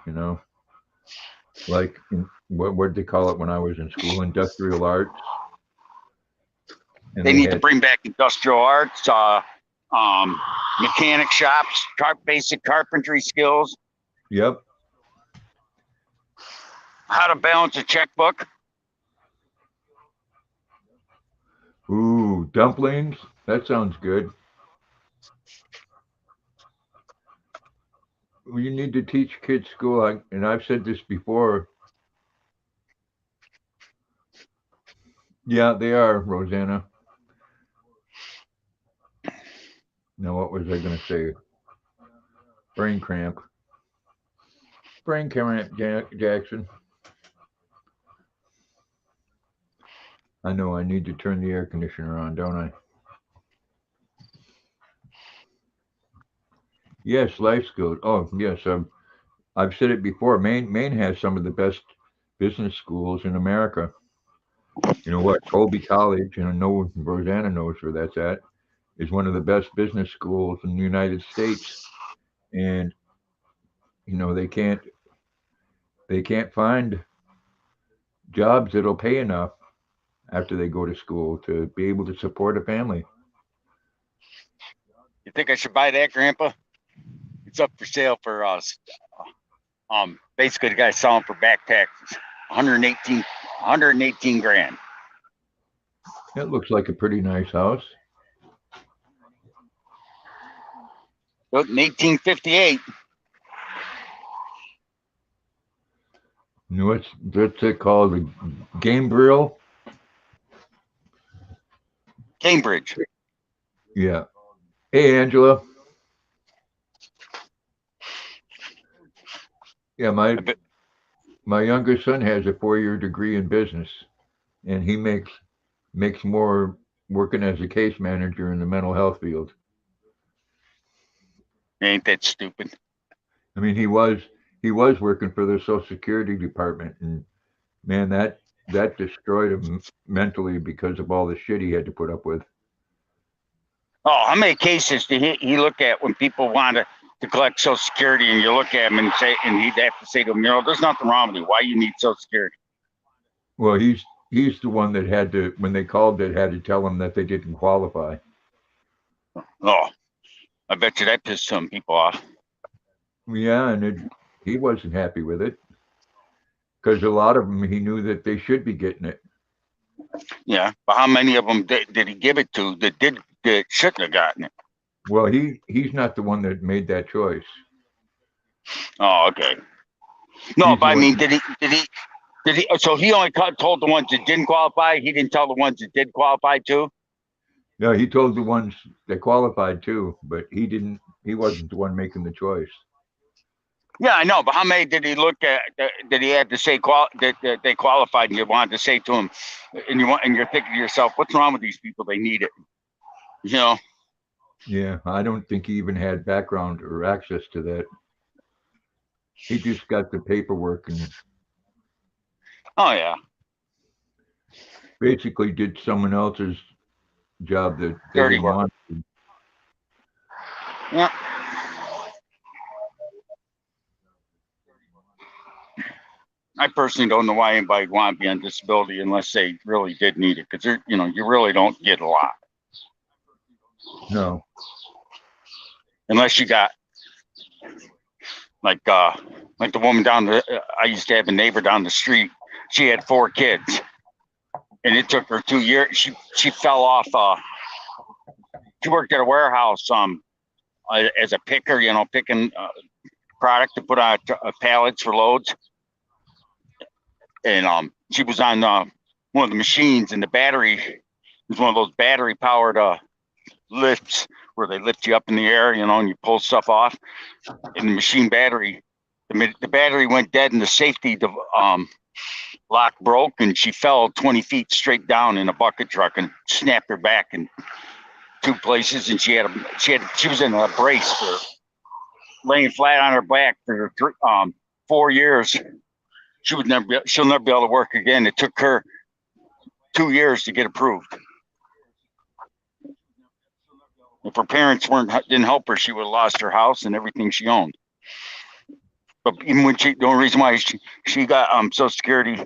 Like what did they call it when I was in school? Industrial arts. And They they need to had, bring back industrial arts, mechanic shops, basic carpentry skills, yep. how to balance a checkbook. Ooh, dumplings. That sounds good. Well, you need to teach kids school, and I've said this before. Yeah, they are, Rosanna. Now, what was I going to say? Brain cramp. Brain cramp, Jackson. I know I need to turn the air conditioner on, don't I? Yes, life skills. Oh, yes. I've said it before. Maine has some of the best business schools in America. You know what? Colby College, and I know Rosanna knows where that's at, is one of the best business schools in the United States. And they can't find jobs that'll pay enough after they go to school to be able to support a family. You think I should buy that, Grandpa? It's up for sale for us. Basically the guy's selling for back taxes. 118 grand. It looks like a pretty nice house. Built in 1858. What's it called? The game grill? Cambridge. Yeah. Hey, Angela. Yeah, my youngest son has a 4-year degree in business, and he makes more working as a case manager in the mental health field. Ain't that stupid? I mean, he was working for the Social Security Department, and man, that destroyed him mentally because of all the shit he had to put up with. Oh, how many cases did he look at when people wanted to collect Social Security, and you look at him and say, and he'd have to say to him, there's nothing wrong with you. Why you need Social Security? Well, he's the one that had to, when they called, that had to tell him that they didn't qualify. Oh, I bet you that pissed some people off. Yeah, and he wasn't happy with it because a lot of them he knew that they should be getting it. Yeah, but how many of them did he give it to that shouldn't have gotten it? Well, he's not the one that made that choice. Oh, okay. No, He's but I the mean, one- did he? So he only told the ones that didn't qualify. He didn't tell the ones that did qualify too. No, he told the ones that qualified too, but he wasn't the one making the choice. Yeah, I know, but how many did he look at that he had to say that they qualified, and you wanted to say to him, and you're thinking to yourself, what's wrong with these people? They need it, you know? Yeah, I don't think he even had background or access to that. He just got the paperwork and Oh yeah, basically did someone else's job that they dirty didn't work. want to. Yeah. I personally don't know why anybody would want to be on disability unless they really did need it, because you really don't get a lot No. unless you got like the woman I used to have a neighbor down the street. She had 4 kids, and it took her 2 years. She fell off. She worked at a warehouse as a picker, picking product to put on pallets for loads. And she was on one of the machines, and the battery was one of those battery powered lifts where they lift you up in the air, and you pull stuff off. And the machine battery, the battery went dead, and the safety lock broke, and she fell 20 feet straight down in a bucket truck and snapped her back in 2 places. And she was in a brace for laying flat on her back for 4 years. She'll never be able to work again. It took her 2 years to get approved. If her parents didn't help her, she would have lost her house and everything she owned. But even when the only reason why she got Social Security,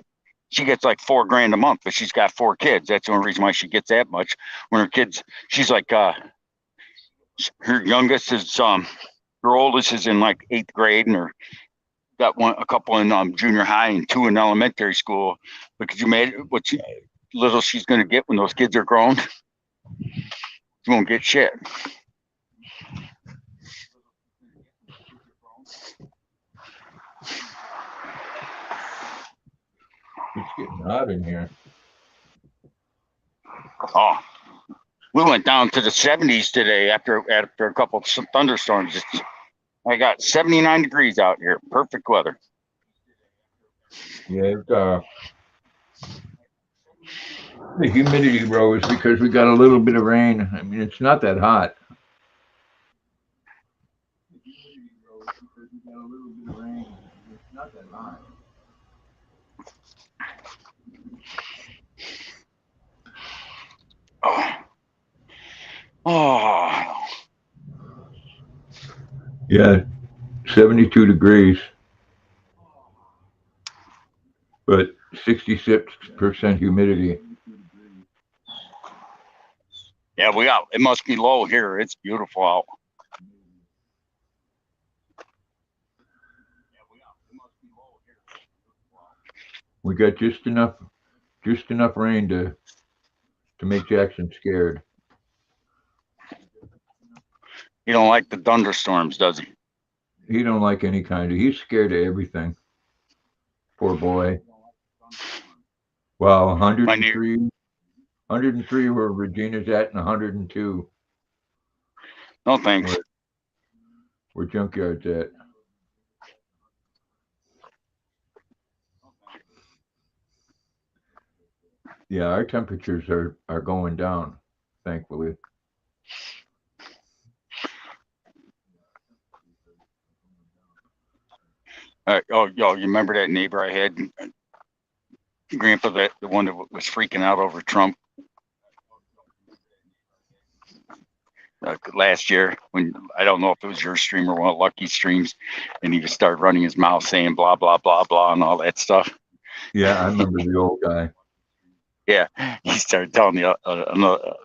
she gets like $4,000 a month, but she's got 4 kids. That's the only reason why she gets that much. When her kids, she's like her youngest is her oldest is in like 8th grade, and got a couple in junior high and 2 in elementary school. Because you made what little she's going to get when those kids are grown, she won't get shit. It's getting hot in here. Oh, we went down to the 70s today after a couple of thunderstorms. I got 79 degrees out here. Perfect weather. Yeah, the humidity rose because we got a little bit of rain. I mean, it's not that hot. Oh, Yeah, 72 degrees, but 66% humidity. yeah, it must be low here. It's beautiful out. We got just enough rain to make Jackson scared. He don't like the thunderstorms, does he? He don't like any kind of. He's scared of everything. Poor boy. Well, My 103 where Regina's at, and 102 no thanks. where Junkyard's at. Yeah, our temperatures are going down, thankfully. You remember that neighbor I had, Grandpa, the one that was freaking out over Trump last year, when I don't know if it was your stream or one of Lucky's streams, and he would start running his mouth saying blah blah blah blah and all that stuff. Yeah, I remember the old guy. Yeah, he started telling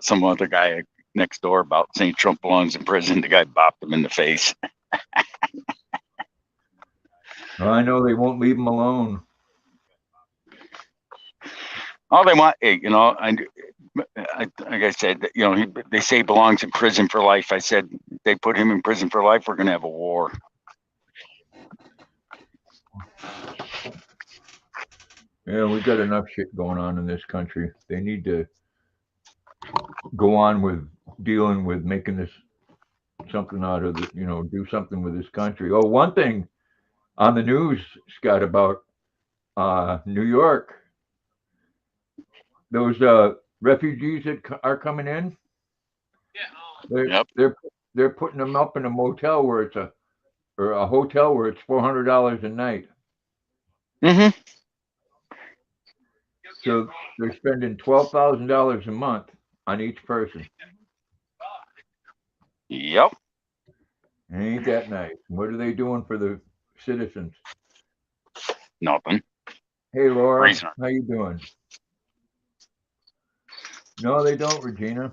some other guy next door about saying Trump belongs in prison. The guy bopped him in the face. Well, I know they won't leave him alone. All they want, like I said, they say he belongs in prison for life. I said, if they put him in prison for life, we're going to have a war. Yeah, we got enough shit going on in this country. They need to go on with dealing with making this something out of do something with this country. Oh, one thing on the news, Scott, about New York, those refugees that are coming in. Yep. They're putting them up in a motel where it's a hotel where it's $400 a night. Mm-hmm. So they're spending $12,000 a month on each person. Yep. Ain't that nice? What are they doing for the citizens? Nothing. Hey, Laura, Reason. how you doing? No, they don't, Regina.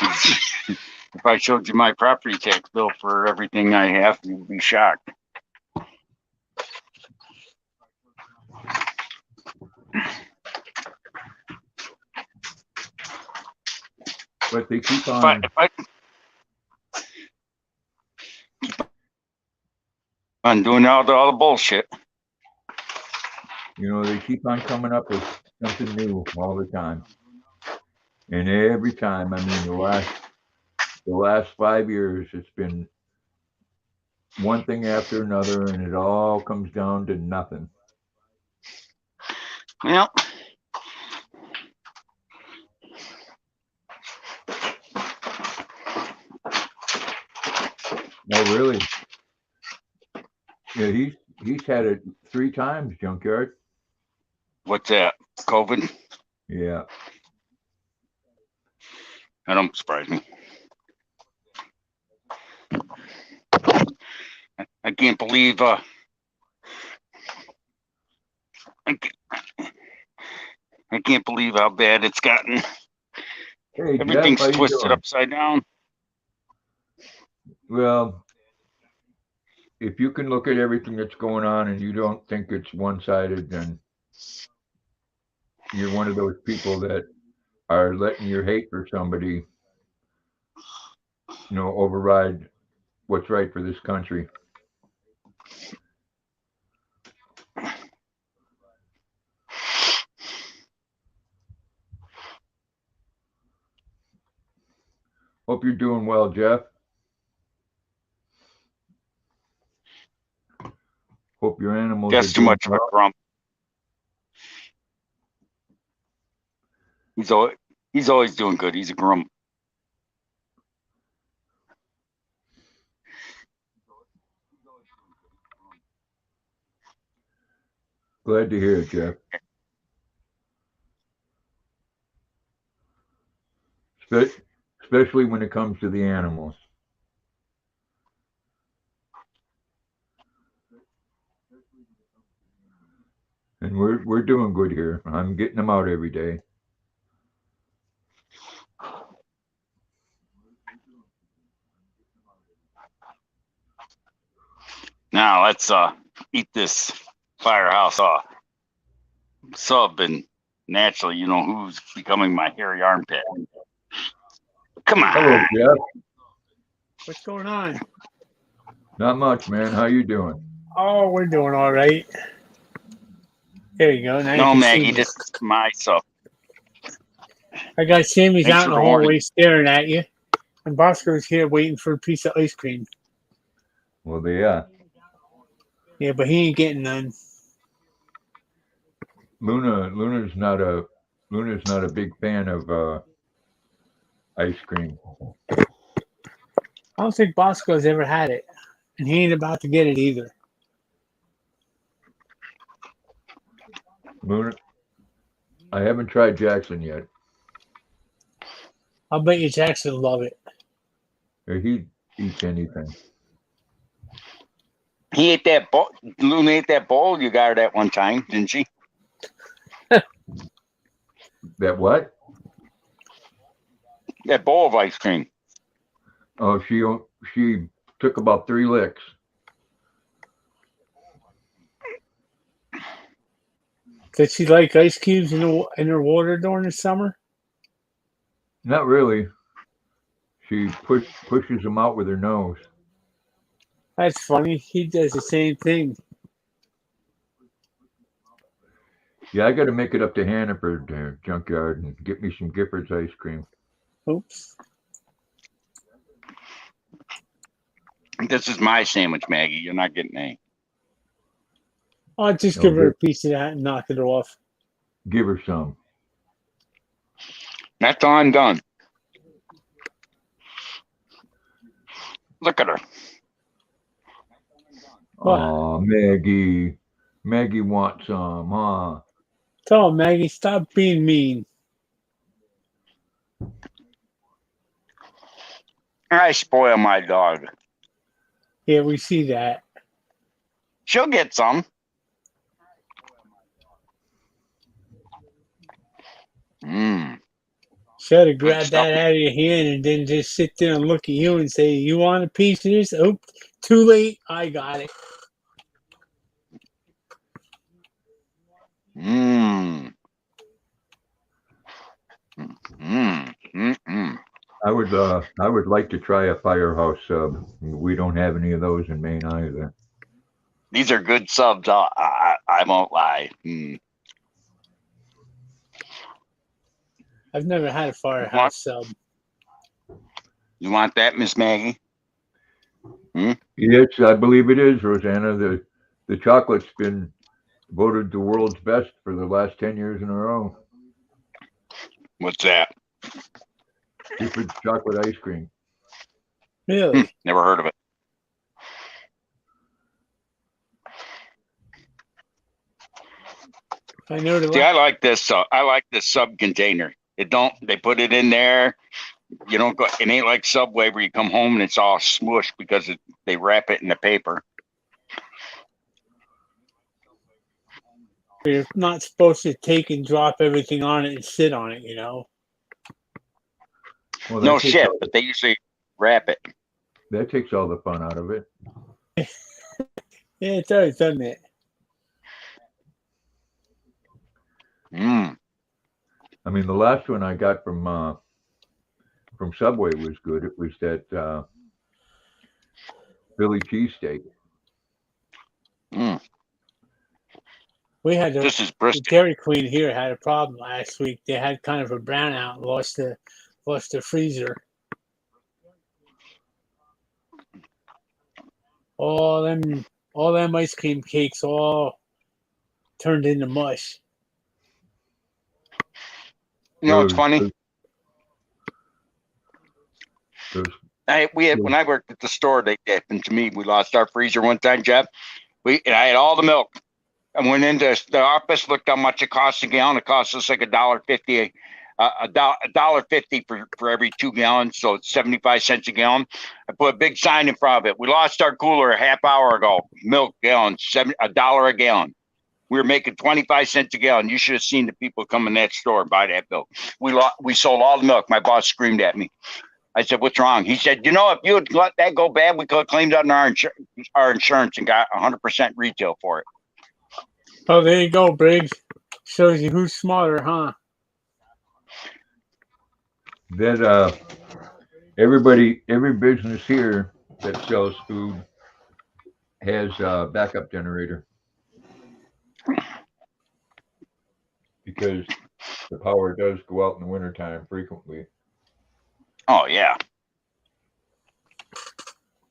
If I showed you my property tax bill for everything I have, you'd be shocked. But they keep on. I'm doing all the bullshit. They keep on coming up with something new all the time. And every time, I mean, the last 5 years, it's been one thing after another, and it all comes down to nothing. Yep. Oh, really? Yeah, he's had it 3 times, Junkyard. What's that? COVID? Yeah. That don't surprise me. I can't believe I can't believe how bad it's gotten. Hey, Everything's Jeff, how you twisted doing? upside down. Well, if you can look at everything that's going on and you don't think it's one-sided, then you're one of those people that are letting your hate for somebody, override what's right for this country. Hope you're doing well, Jeff. Hope your animals That's are too doing much of a well. grump. He's always doing good. He's a grump. Glad to hear it, Jeff. Especially when it comes to the animals. And we're doing good here. I'm getting them out every day. Now let's eat this firehouse sub, and naturally, who's becoming my hairy armpit. Come on. Hello, Jeff. What's going on? Not much, man. How you doing? Oh, we're doing all right. There you go. Now you No, can Maggie, see me. this is my stuff. I got Sammy's Thanks out for in the the warning. hallway staring at you, and Bosco's here waiting for a piece of ice cream. Well, yeah. Yeah, but he ain't getting none. Luna's not a big fan of ice cream. I don't think Bosco's ever had it, and he ain't about to get it either. Luna, I haven't tried Jackson yet. I'll bet you Jackson will love it. He eats anything. He ate that bowl. Luna ate that bowl you got her that one time, didn't she? That what? That bowl of ice cream. Oh, she took about 3 licks. Does she like ice cubes in her water during the summer? Not really. She pushes them out with her nose. That's funny. He does the same thing. Yeah, I got to make it up to Hannaford Junkyard and get me some Giffords ice cream. Oops. This is my sandwich, Maggie. You're not getting any. I'll just No, give her a piece of that and knock it off. Give her some. That's all I'm done. Look at her. What? Oh, Maggie. Maggie wants some, huh? Tell him, Maggie, stop being mean. I spoil my dog. Yeah, we see that. She'll get some. Mmm. Should have grabbed stuff. that out of your hand and then just sit there and look at you and say, "You want a piece of this?" Oh, too late. I got it. Mmm. Mmm. Mmm. I would like to try a Firehouse sub. We don't have any of those in Maine either. These are good subs. I won't lie. Mm. I've never had a Firehouse sub. You want that, Miss Maggie? Yes, I believe it is, Rosanna. The chocolate's been voted the world's best for the last 10 years in a row. What's that? Giffords chocolate ice cream. Really? Never heard of it. I know the See, I like this. I like this sub container. They put it in there. You don't go. It ain't like Subway where you come home and it's all smushed because they wrap it in the paper. You're not supposed to take and drop everything on it and sit on it, you know. Well, No shit, but they usually wrap it. That takes all the fun out of it. Yeah, it does, doesn't it? Mm. I mean, the last one I got from Subway was good. It was that Philly cheesesteak. Mm. We had This is the brisket. Dairy Queen here had a problem last week. They had kind of a brownout, lost the freezer. All them ice cream cakes all turned into mush. You know what's funny? Those When I worked at the store, they happened to me. We lost our freezer one time, Jeff. I had all the milk. I went into the office, looked how much it costs a gallon. It costs us like $1.50, $1.50 for every 2 gallons, so it's 75 cents a gallon. I put a big sign in front of it. We lost our cooler a half hour ago. Milk gallon, $1 a gallon. We were making 25 cents a gallon. You should have seen the people come in that store and buy that milk. We sold all the milk. My boss screamed at me. I said, "What's wrong?" He said, if you had let that go bad, we could have claimed on our insurance and got 100% retail for it. Oh, there you go, Briggs. Shows you who's smarter, huh? That every business here that sells food has a backup generator because the power does go out in the wintertime frequently. Oh yeah.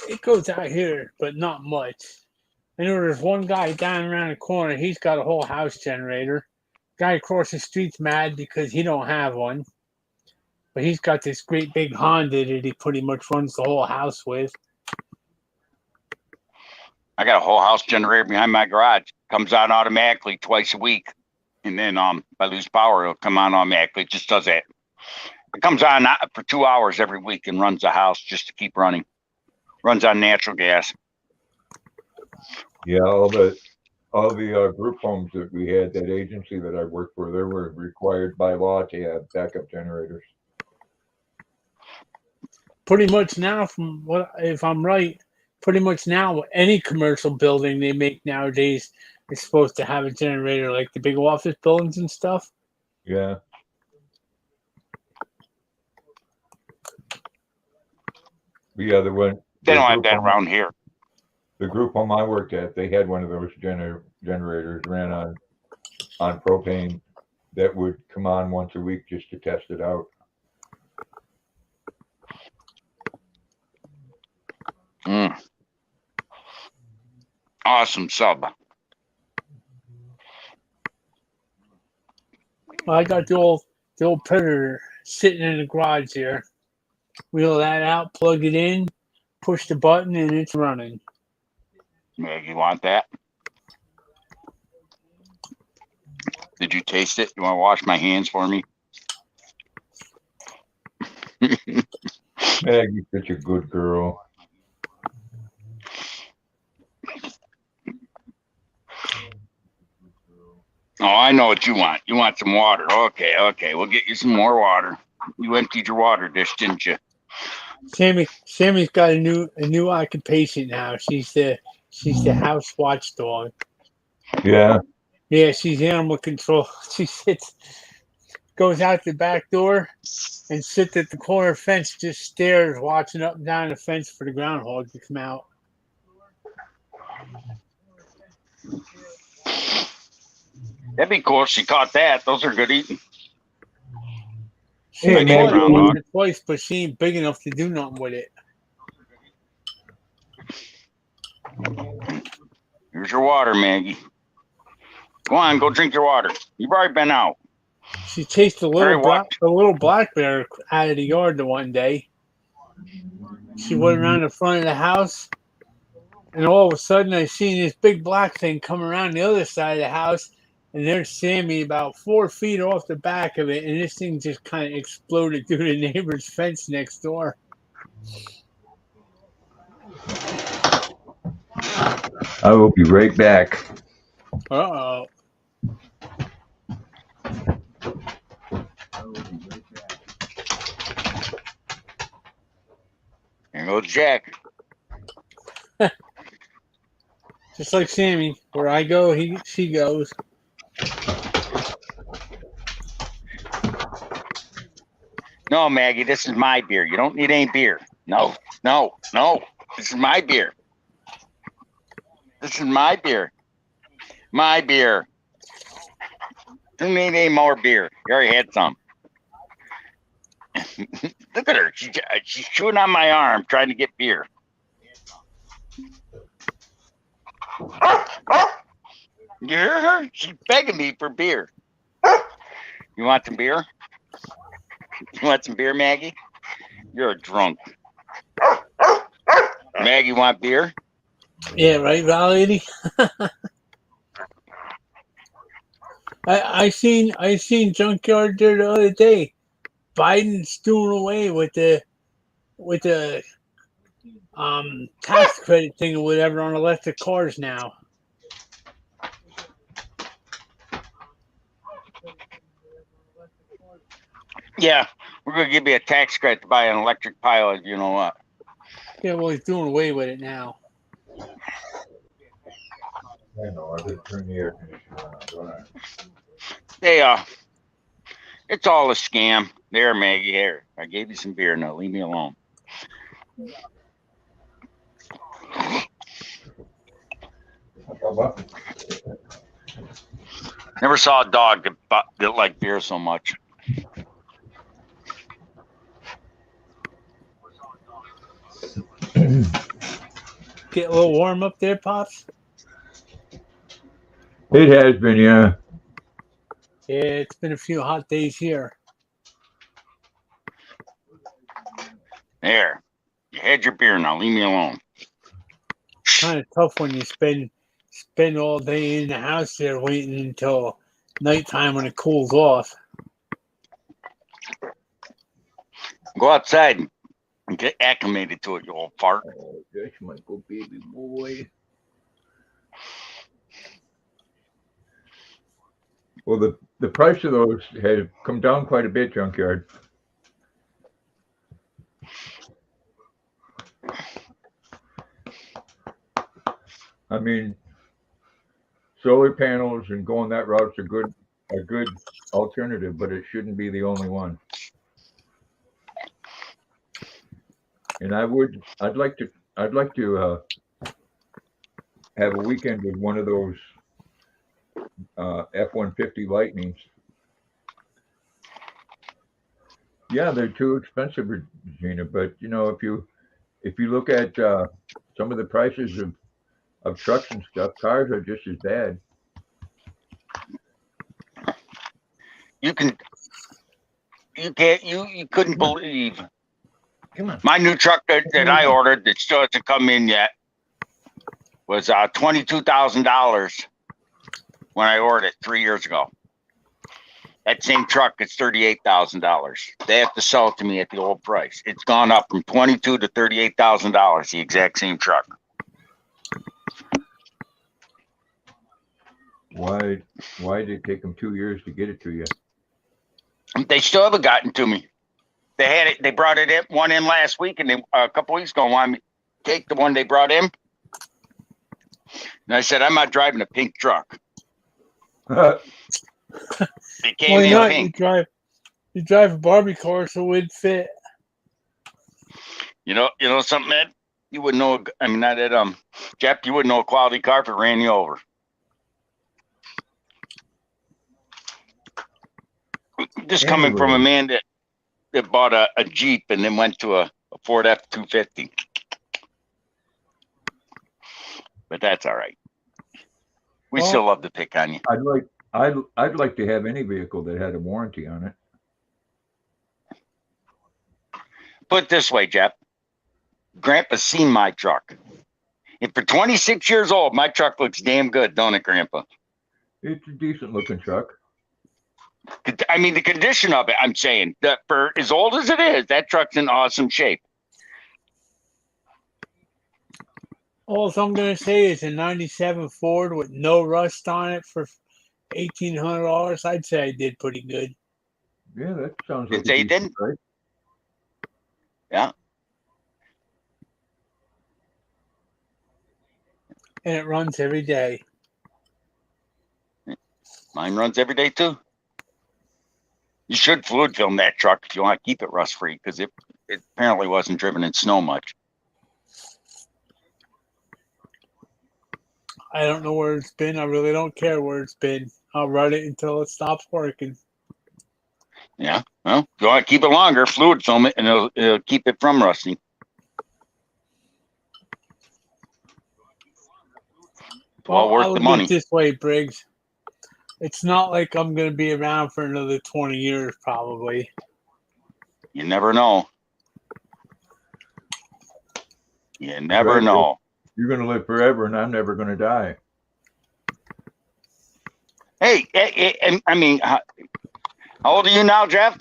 It goes out here, but not much. I know there's one guy down around the corner. He's got a whole house generator. Guy across the street's mad because he don't have one, but he's got this great big Honda that he pretty much runs the whole house with. I got a whole house generator behind my garage. Comes on automatically twice a week. And then if I lose power, it'll come on automatically. It just does that. It comes on for 2 hours every week and runs the house just to keep running. Runs on natural gas. Yeah, all the group homes that we had, that agency that I worked for, they were required by law to have backup generators. Pretty much now, from what if I'm right, pretty much now any commercial building they make nowadays is supposed to have a generator, like the big office buildings and stuff. Yeah. But yeah, They don't have that around here. The group home I worked at, they had one of those generators ran on propane that would come on once a week just to test it out. Awesome sub. Well, I got the old Predator sitting in the garage here. Wheel that out, plug it in, push the button, and it's running. Meg, you want that? Did you taste it? You want to wash my hands for me? Meg, you're such a good girl. Oh, I know what you want. You want some water. Okay. We'll get you some more water. You emptied your water dish, didn't you? Sammy's got a new occupation now. She's the house watchdog. Yeah. Yeah, she's animal control. She goes out the back door and sits at the corner fence, just stares, watching up and down the fence for the groundhog to come out. That'd be cool if she caught that. Those are good eating. She Hey, man, caught it once or twice, but she ain't big enough to do nothing with it. Here's your water, Maggie. Go on, go drink your water. You've already been out. She chased a little black bear out of the yard the one day. She went around the front of the house, and all of a sudden I seen this big black thing come around the other side of the house, and there's Sammy about 4 feet off the back of it, and this thing just kind of exploded through the neighbor's fence next door. I will be right back. Uh-oh. Here goes Jack. Just like Sammy, where I go, she goes. No, Maggie, this is my beer. You don't need any beer. No. This is my beer. This is my beer. My beer. Don't need any more beer. You already had some. Look at her. She's chewing on my arm trying to get beer. You hear her? She's begging me for beer. You want some beer? You want some beer, Maggie? You're a drunk. Maggie, want beer? Yeah, right, Val lady? I seen Junkyard there the other day. Biden's doing away with the tax credit thing or whatever on electric cars now. Yeah, we're gonna give you a tax credit to buy an electric Pilot. You know what? Yeah, well, he's doing away with it now. I know, I did turn the air conditioner on, don't I? It's all a scam. There, Maggie, here. I gave you some beer. Now leave me alone. Bubba. Never saw a dog that liked beer so much. Get a little warm up there, Pops? It has been, yeah. Yeah, it's been a few hot days here. There. You had your beer now. Leave me alone. Kind of tough when you spend all day in the house there waiting until nighttime when it cools off. Go outside and get acclimated to it, you old fart. Oh, that's my good baby boy. Well, the price of those has come down quite a bit, Junkyard. I mean, solar panels and going that route's a good alternative, but it shouldn't be the only one. And I'd like to have a weekend with one of those F-150 Lightnings. Yeah, they're too expensive, Regina. But you know, if you look at some of the prices of trucks and stuff, cars are just as bad. You couldn't believe Come on. my new truck that I ordered that still hasn't come in yet was $22,000 when I ordered it 3 years ago. That same truck is $38,000. They have to sell it to me at the old price. It's gone up from $22,000 to $38,000. The exact same truck. Why did it take them 2 years to get it to you? They still haven't gotten to me. They had it. They brought one in last week, and a couple weeks ago wanted me to take the one they brought in. And I said, I'm not driving a pink truck. It came Why in not? pink. You drive a Barbie car, so it'd fit. You know something, Ed? You wouldn't know. I mean, not Ed. Jeff, you wouldn't know a quality car if it ran you over. Just coming from a man that bought a Jeep and then went to a Ford F-250. But that's all right. We still love to pick on you. I'd like to have any vehicle that had a warranty on it. Put it this way, Jeff. Grandpa's seen my truck. And for 26 years old, my truck looks damn good, don't it, Grandpa? It's a decent looking truck. I mean, the condition of it, I'm saying, that for as old as it is, that truck's in awesome shape. All I'm going to say is a 97 Ford with no rust on it for $1,800. I'd say I did pretty good. Yeah, that sounds like Didn't say you didn't. Price. Yeah. And it runs every day. Mine runs every day, too. You should fluid film that truck if you want to keep it rust-free, because it apparently wasn't driven in snow much. I don't know where it's been. I really don't care where it's been. I'll run it until it stops working. Yeah. Well, if you want to keep it longer, fluid film it, and it'll keep it from rusting. Well worth the money. Look this way, Briggs. It's not like I'm going to be around for another 20 years, probably. You never know. You never know. You're going to live forever, and I'm never going to die. Hey, I mean, how old are you now, Jeff?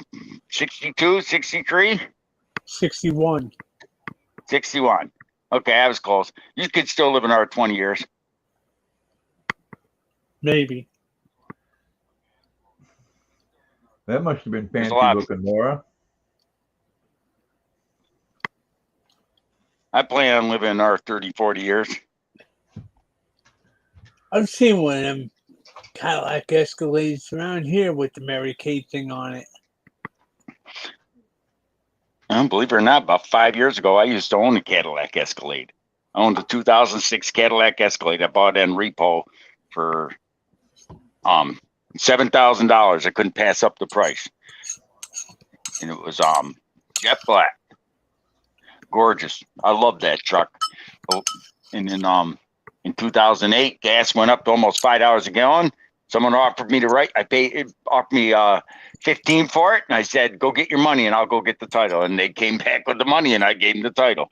62, 63? 61. 61. Okay, I was close. You could still live another 20 years. Maybe. That must have been fancy looking, Laura. I plan on living another 30, 40 years. I've seen one of them Cadillac Escalades around here with the Mary Kate thing on it. Believe it or not, about 5 years ago, I used to own a Cadillac Escalade. I owned a 2006 Cadillac Escalade. I bought it in repo for $7,000. I couldn't pass up the price, and it was jet black, gorgeous. I love that truck. Oh, and then in 2008, gas went up to almost $5 a gallon. Someone offered me offered me 15 for it, and I said, "Go get your money, and I'll go get the title." And they came back with the money, and I gave them the title.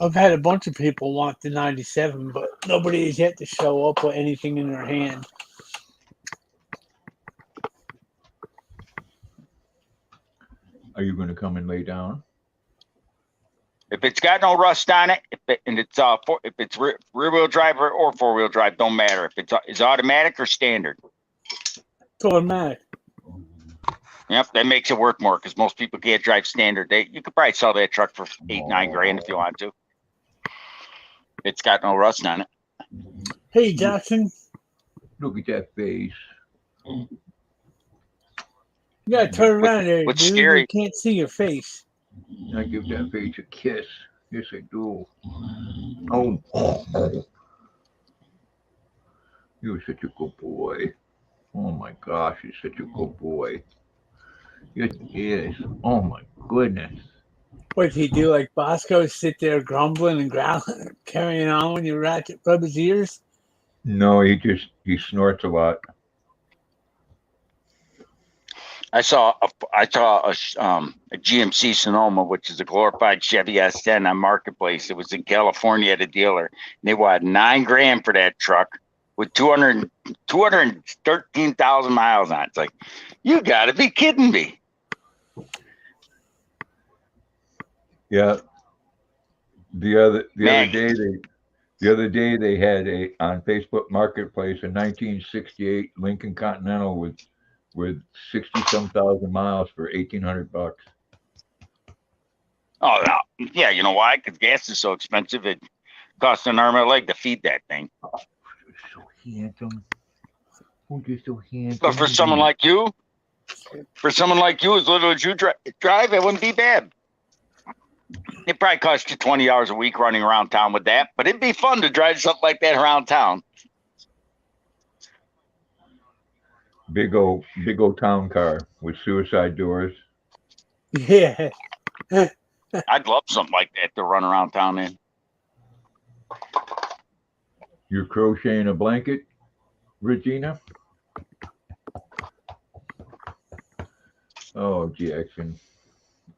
I've had a bunch of people want the 97, but nobody has yet to show up with anything in their hand. Are you going to come and lay down? If it's got no rust on it, if it's rear wheel drive or 4-wheel drive, don't matter. If it's automatic or standard. It's automatic. Yep, that makes it work more because most people can't drive standard. You could probably sell that truck for $8-9 grand if you want to. It's got no rust on it. Hey, Jackson. Look at that face. You gotta turn around there, what's dude. scary- You can't see your face. I give that face a kiss. Yes, I do. Oh. You're such a good boy. Oh my gosh, you're such a good boy. Yes, he is. Oh my goodness. What did he do? Like Bosco, sit there grumbling and growling, carrying on when you rub his ears? No, he snorts a lot. I saw a GMC Sonoma, which is a glorified Chevy S10 on Marketplace. It was in California at a dealer. And they wanted $9 grand for that truck with 213,000 miles on it. It's like, you got to be kidding me. Yeah. The other day they had on Facebook Marketplace a 1968 Lincoln Continental with 60-some thousand miles for $1,800. Oh, no. Yeah, you know why? Because gas is so expensive. It costs an arm and a leg to feed that thing. Oh, so handsome. Oh, you're so handsome. But for someone like you, as little as you drive, it wouldn't be bad. It probably costs you $20 a week running around town with that, but it'd be fun to drive something like that around town. Big old town car with suicide doors. Yeah. I'd love something like that to run around town in. You're crocheting a blanket, Regina? Oh, Jackson.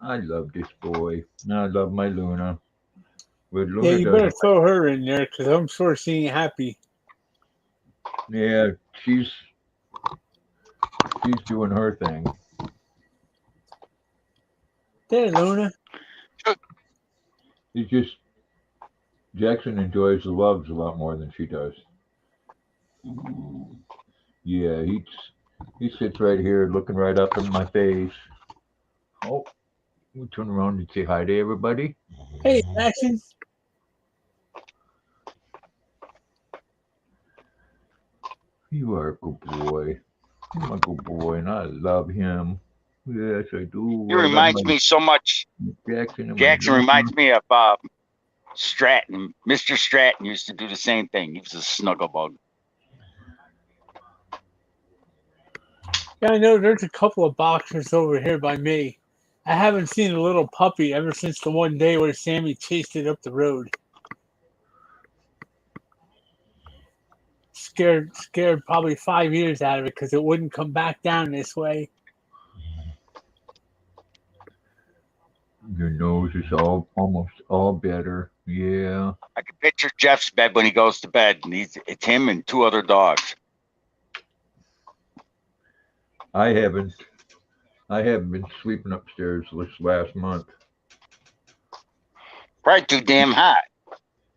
I love this boy. I love my Luna. But Luna Yeah, you better throw her in there because I'm sure she ain't happy. Yeah, she's doing her thing. There, Luna. It's just Jackson enjoys the loves a lot more than she does. Yeah, he sits right here looking right up in my face. Oh, we'll turn around and say hi to everybody. Hey, Jackson. You are a good boy. You're a good boy, and I love him. Yes, I do. He reminds me so much. Jackson reminds me of Stratton. Mr. Stratton used to do the same thing. He was a snuggle bug. Yeah, I know there's a couple of boxers over here by me. I haven't seen a little puppy ever since the one day where Sammy chased it up the road. Scared probably 5 years out of it because it wouldn't come back down this way. Your nose is almost all better. Yeah. I can picture Jeff's bed when he goes to bed, and it's him and 2 other dogs. I haven't been sleeping upstairs this last month. Probably too damn hot.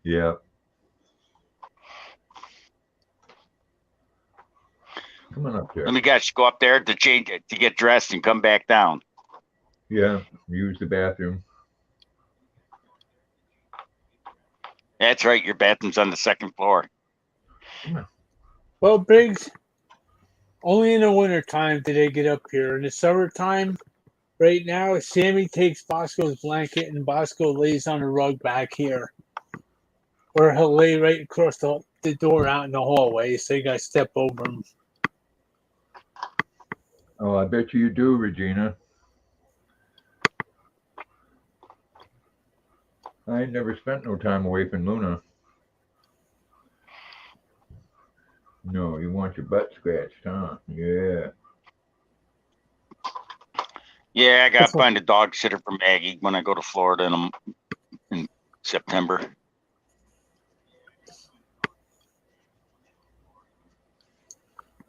Yeah. Come on up there. Let me guess, you go up there to change it, to get dressed and come back down. Yeah, use the bathroom. That's right, your bathroom's on the 2nd floor. Well, Biggs, only in the winter time do they get up here. In the summertime, Right now, Sammy takes Bosco's blanket and Bosco lays on the rug back here. Or he'll lay right across the door out in the hallway, so you gotta step over him. Oh, I bet you do, Regina. I ain't never spent no time away from Luna. No, you want your butt scratched, huh? Yeah. Yeah, I gotta find a dog sitter for Maggie when I go to Florida in September.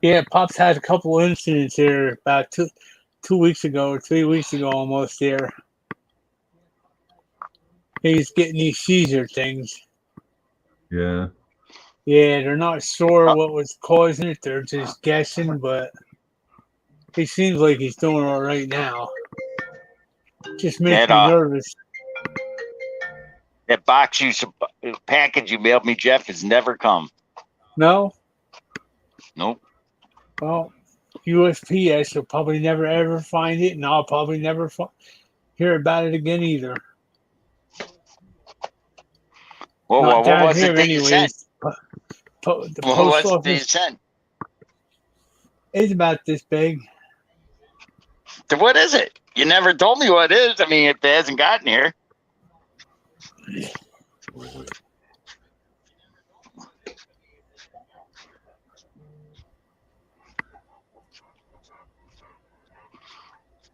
Yeah, Pops had a couple incidents here about 2 weeks ago or 3 weeks ago almost here. He's getting these seizure things. Yeah. Yeah, they're not sure what was causing it. They're just guessing, but he seems like he's doing all right now. Just makes me nervous. That package you mailed me, Jeff, has never come. No? Nope. Well, USPS will probably never ever find it, and I'll probably never hear about it again either. Well, Not what down was here it that you sent? The What post was it that you office sent? is about this big. So what is it? You never told me what it is. I mean, if it hasn't gotten here.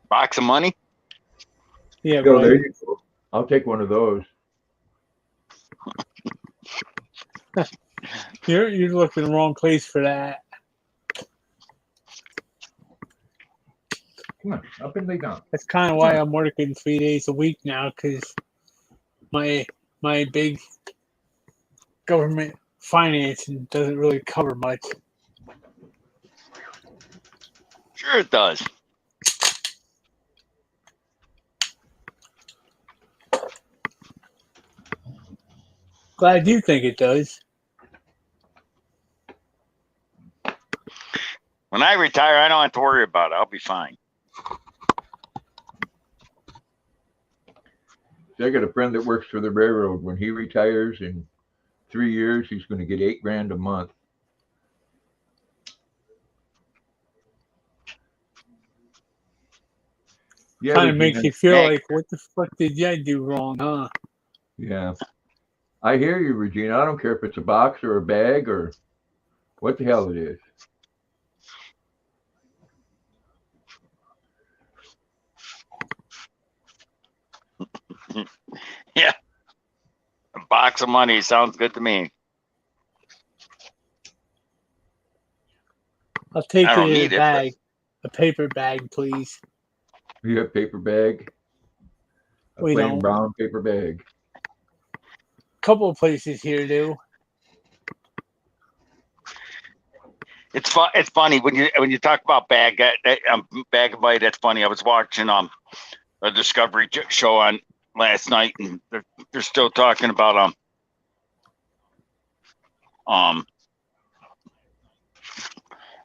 Box of money? Yeah, Yo, right. there you go. I'll take one of those. You're looking in the wrong place for that. Come on, up and lay down. That's kind of why I'm working 3 days a week now, because my big government financing doesn't really cover much. Sure it does. Glad you think it does. When I retire, I don't have to worry about it. I'll be fine. I got a friend that works for the railroad. When he retires in 3 years, he's going to get $8,000 a month. Yeah, Kind of makes you feel Hey. like, what the fuck did I do wrong, huh? Yeah. I hear you, Regina. I don't care if it's a box or a bag or what the hell it is. Yeah. A box of money sounds good to me. I'll take I it don't in need a it, bag. A paper bag, please. You have paper bag? A We plain don't. brown paper bag. Couple of places here do. It's fun. It's funny when you talk about bag of money. That's funny. I was watching a Discovery show on last night, and they're still talking about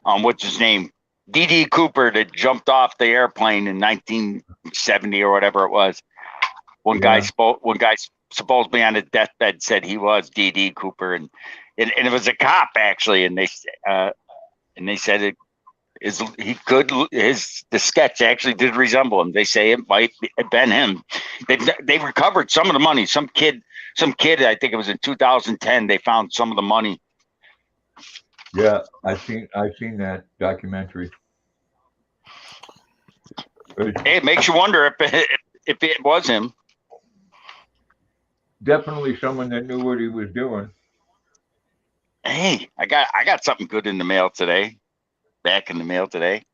what's his name, D.D. Cooper, that jumped off the airplane in 1970 or whatever it was. One guy supposedly on his deathbed said he was D.D. Cooper, and it was a cop actually, and they said the sketch actually did resemble him. They say it might have been him. They recovered some of the money. Some kid, I think it was in 2010, they found some of the money. Yeah, I've seen that documentary. Hey, it makes you wonder if it was him. Definitely someone that knew what he was doing. Hey, I got something good in the mail today. Back in the mail today.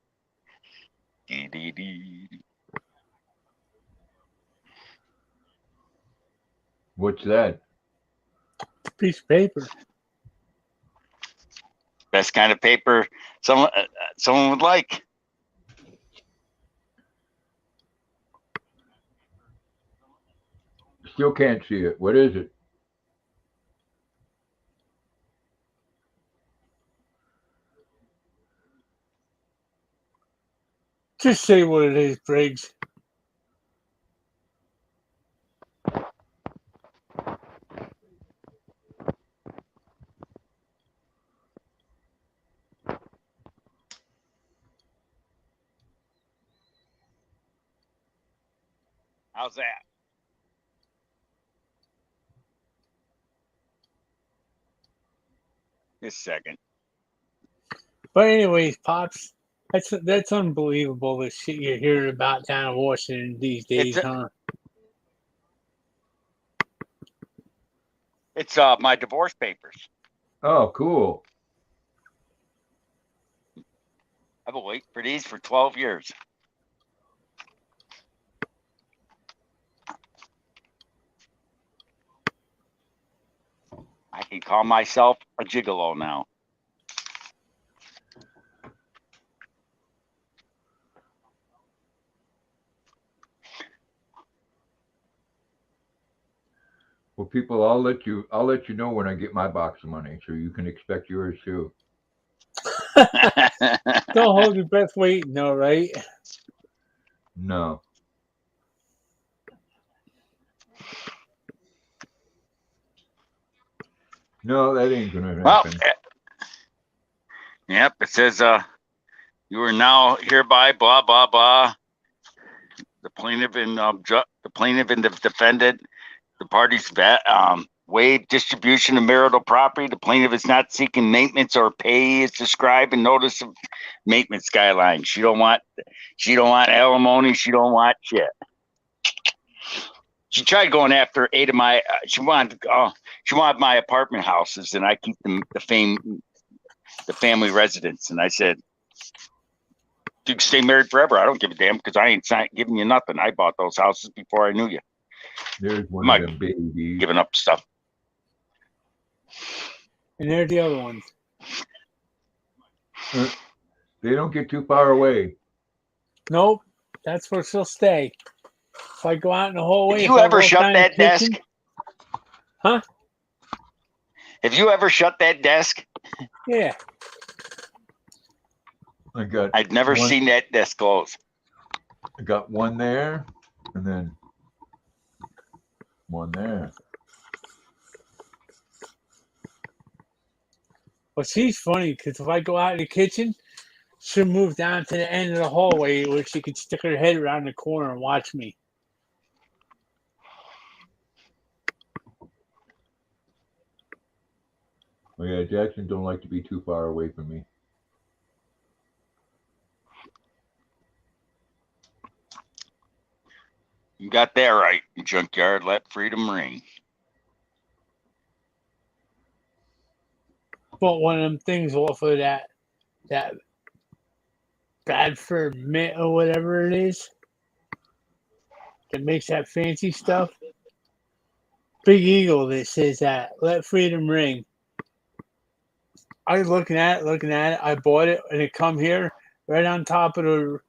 What's that? Piece of paper. Best kind of paper someone would like. Still can't see it. What is it? Just say what it is, Briggs. How's that? Just a second. But anyways, pops, that's unbelievable. The shit you're hearing about down in Washington these days, huh? It's my divorce papers. Oh, cool. I've been waiting for these for 12 years. I can call myself a gigolo now. Well, people, I'll let you know when I get my box of money, so you can expect yours too. Don't hold your breath waiting, though, right? No. No, that ain't gonna happen. Yep, it says you are now hereby blah blah blah. The plaintiff and the defendant, the parties waive distribution of marital property. The plaintiff is not seeking maintenance or pay as described in notice of maintenance guidelines. She don't want alimony. She don't want shit. She tried going after 8 of my. She wanted my apartment houses, and I keep the family residence. And I said, you can stay married forever. I don't give a damn because I ain't giving you nothing. I bought those houses before I knew you. There's one of them babies. Giving up stuff. And there's the other ones. They don't get too far away. Nope, that's where she'll stay. If I go out in the hallway, Have you ever shut that desk? Huh? Have you ever shut that desk? Yeah. I'd never seen that desk close. I got one there, and then one there. Well, she's funny because if I go out in the kitchen, she'll move down to the end of the hallway where she can stick her head around the corner and watch me. Oh yeah, Jackson don't like to be too far away from me. You got that right, junkyard. Let freedom ring. Bought one of them things off of that Bradford Mint or whatever it is that makes that fancy stuff. Big Eagle that says that. Let freedom ring. I was looking at it. I bought it, and it come here right on top of the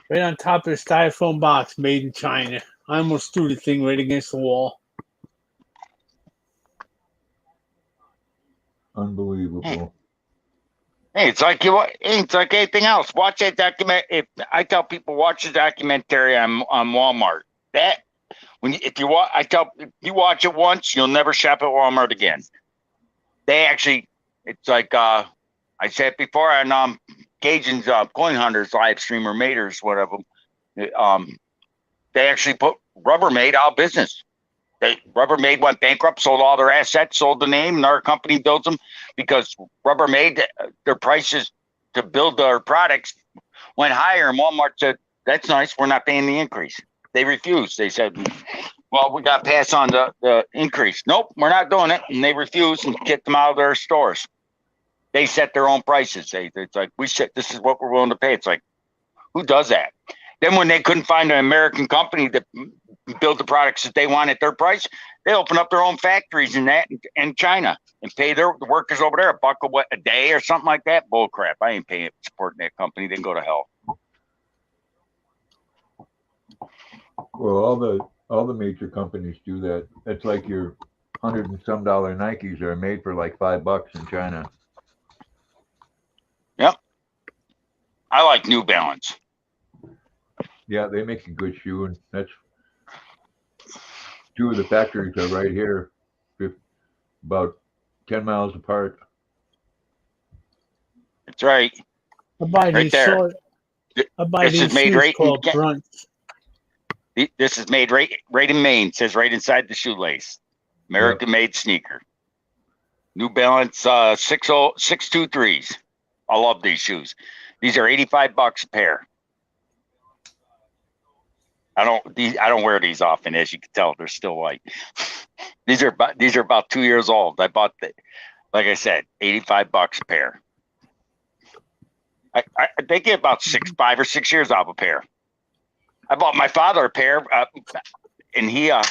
styrofoam box, made in China. I almost threw the thing right against the wall. Unbelievable. Hey, it's like anything else. Watch that document. If I tell people watch the documentary on Walmart, if you watch it once, you'll never shop at Walmart again. It's like I said before on Cajun's Coin Hunters live stream or Maters, one of them. They actually put Rubbermaid out of business. Rubbermaid went bankrupt, sold all their assets, sold the name, and our company built them because Rubbermaid, their prices to build their products went higher, and Walmart said, "That's nice, we're not paying the increase." They refused. They said, "Well, we got to pass on the increase." Nope, we're not doing it, and they refused and kicked them out of their stores. They set their own prices. It's like, this is what we're willing to pay. It's like, who does that? Then when they couldn't find an American company that build the products that they want at their price, they open up their own factories in China and pay their workers over there $1 a day or something like that. Bull crap. I ain't paying supporting that company. They can go to hell. Well, all the major companies do that. It's like your $100 and some Nikes are made for like $5 in China. Yep. I like New Balance. Yeah, they make a good shoe, and that's two of the factories are right here, about 10 miles apart. That's right. I buy right these there. short. I buy this these is made shoes right called Brunts. This is made right in Maine. It says right inside the shoelace. American-made sneaker. New Balance 623s. I love these shoes. These are $85 a pair. I don't wear these often, as you can tell. They're still white. These are about 2 years old. I bought like I said, $85 a pair. They get about 5 or 6 years off a pair. I bought my father a pair, and he had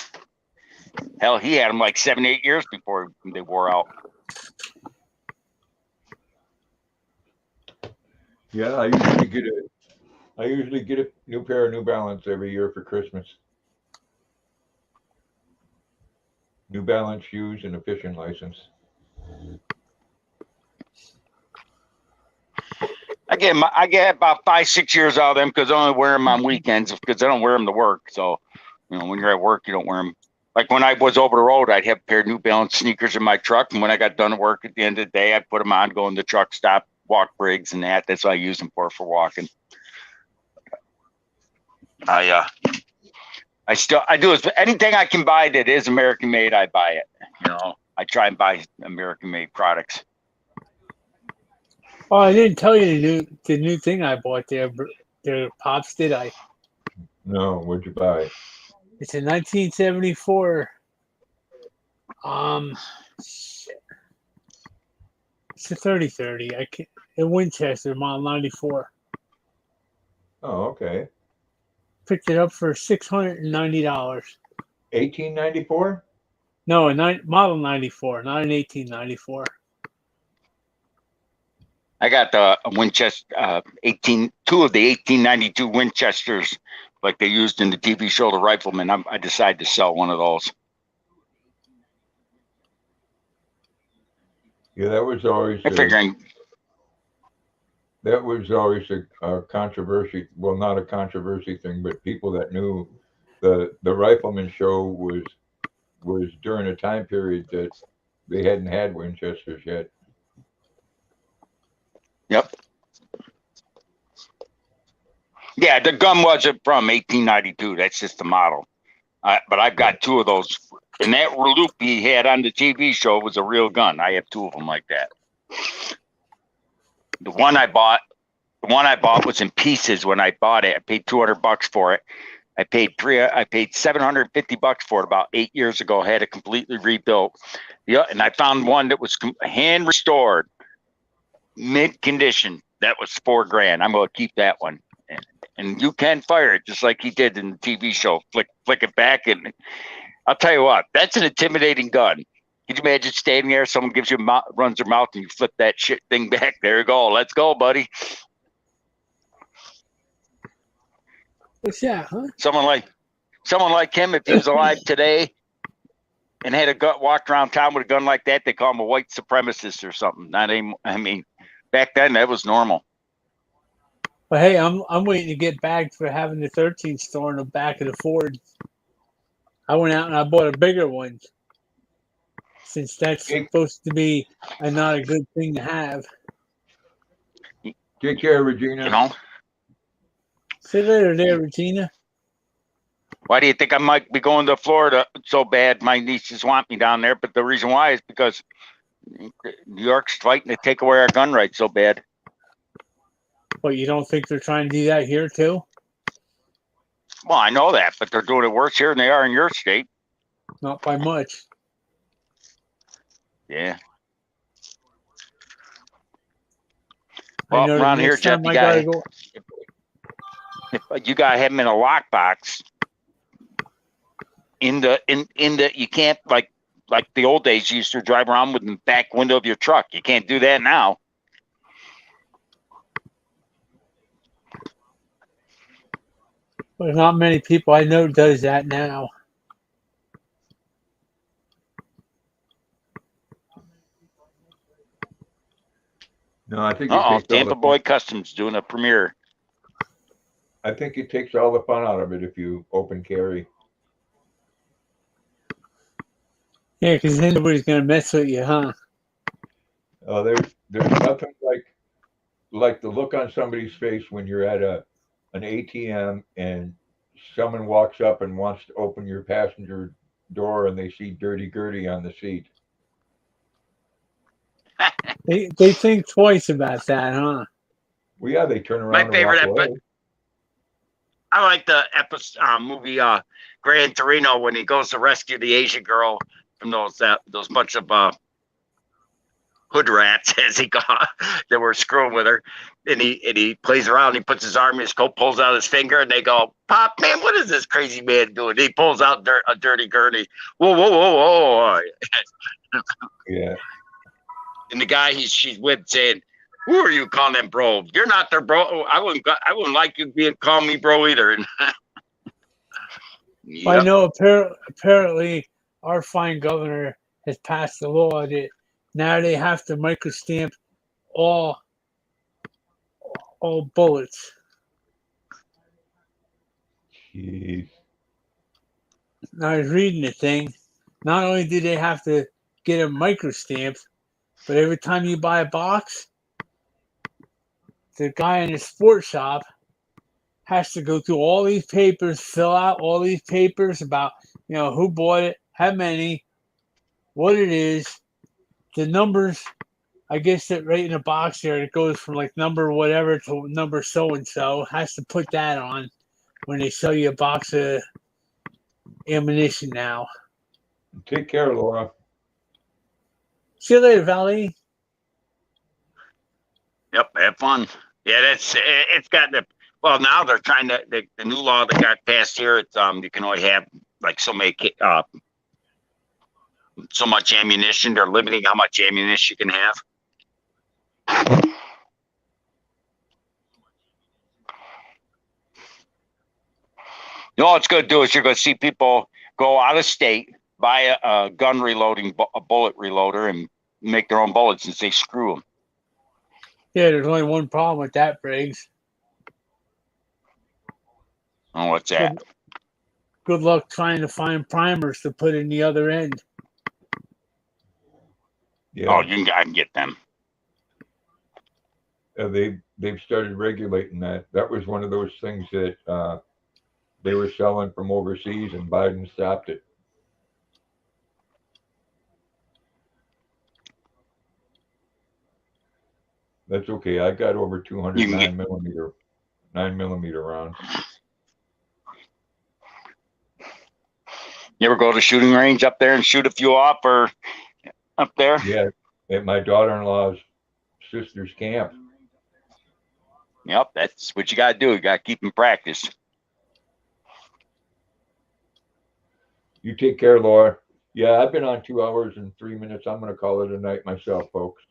them like 7, 8 years before they wore out. Yeah, I usually get a new pair of New Balance every year for Christmas. New Balance shoes and a fishing license. I get about 5, 6 years out of them because I only wear them on weekends because I don't wear them to work. So, when you're at work, you don't wear them. Like when I was over the road, I'd have a pair of New Balance sneakers in my truck, and when I got done at work at the end of the day, I'd put them on, go in the truck stop, walk Briggs, and that's what I use them for walking. I do is anything I can buy that is American made, I buy it. I try and buy American made products. Oh, I didn't tell you the new thing I bought there, Pops, did I? No, what'd you buy? It's a 1974. Shit. It's a 3030. In Winchester, model 94. Oh, okay. Picked it up for $690. 1894? No, model 94, not an 1894. I got the Winchester two of the 1892 Winchesters, like they used in the TV show The Rifleman. I decided to sell one of those. Yeah, that was always a controversy. Well, not a controversy thing, but people that knew the Rifleman show was during a time period that they hadn't had Winchesters yet. Yep. Yeah, the gun wasn't from 1892. That's just the model. But I've got two of those. And that loop he had on the TV show was a real gun. I have two of them like that. The one I bought was in pieces when I bought it. I paid $200 for it. I paid $750 for it about 8 years ago. I had it completely rebuilt. Yeah, and I found one that was hand restored, mint condition. That was $4,000. I'm going to keep that one. And you can fire it just like he did in the TV show. Flick it back, and I'll tell you what, that's an intimidating gun. Can you imagine standing there, someone gives you runs their mouth, and you flip that shit thing back? There you go. Let's go, buddy. What's that, huh? Someone like him, if he was alive today and had a gun, walked around town with a gun like that, they call him a white supremacist or something. Back then that was normal. But hey, I'm waiting to get bagged for having the 13 store in the back of the Ford. I went out and I bought a bigger one, since that's supposed to be not a good thing to have. Take care, Regina. See you later there, Regina. Why do you think I might be going to Florida so bad? My nieces want me down there, but the reason why is because New York's fighting to take away our gun rights so bad. But you don't think they're trying to do that here too? Well, I know that, but they're doing it worse here than they are in your state. Not by much. Yeah. Well, around here, Jeff, you gotta have them in a lockbox. In the you can't like the old days. You used to drive around with the back window of your truck. You can't do that now. But not many people I know does that now. No, I think Tampa Boy Customs doing a premiere. I think it takes all the fun out of it if you open carry. Yeah, because then nobody's gonna mess with you, huh? There's nothing like the look on somebody's face when you're at an ATM and someone walks up and wants to open your passenger door and they see Dirty Gertie on the seat. They think twice about that, huh? Well, yeah, they turn My around and favorite walk away. I like the episode movie Gran Torino when he goes to rescue the Asian girl from those bunch of hood rats, as he got, that were screwing with her, and he plays around. He puts his arm in his coat, pulls out his finger, and they go, "Pop, man, what is this crazy man doing?" He pulls out a dirty gurney. Whoa, whoa, whoa, whoa! Yeah. And the guy she's with saying, "Who are you calling them bro? You're not their bro. I wouldn't like you being calling me bro either." And I yep. know apparently our fine governor has passed a law that now they have to microstamp all bullets. Jeez. I was reading the thing. Not only do they have to get a microstamp, but every time you buy a box, the guy in the sports shop has to go through all these papers, fill out all these papers about, who bought it, how many, what it is, the numbers. I guess that right in the box there, it goes from like number whatever to number so and so. Has to put that on when they sell you a box of ammunition now. Take care, Laura. See you later, Valley. Yep, have fun. Yeah, it's got the now they're trying to the new law that got passed here. It's you can only have like so much ammunition. They're limiting how much ammunition you can have. You know what it's going to do is you're going to see people go out of state, buy a gun reloading, a bullet reloader, and make their own bullets and say screw them. Yeah, there's only one problem with that, Briggs. Oh, what's that? Good luck trying to find primers to put in the other end. Yeah. Oh, I can get them. They've started regulating that. That was one of those things that they were selling from overseas, and Biden stopped it. That's okay. I got over 200 9 millimeter rounds. You ever go to shooting range up there and shoot a few off or up there? Yeah, at my daughter-in-law's sister's camp. Yep, that's what you got to do. You got to keep in practice. You take care, Laura. Yeah, I've been on 2 hours and 3 minutes. I'm going to call it a night myself, folks.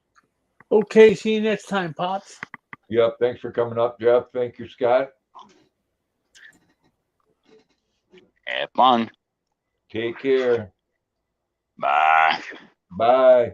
Okay, see you next time, Pops. Yep, thanks for coming up, Jeff. Thank you, Scott. Have fun. Take care. Bye. Bye.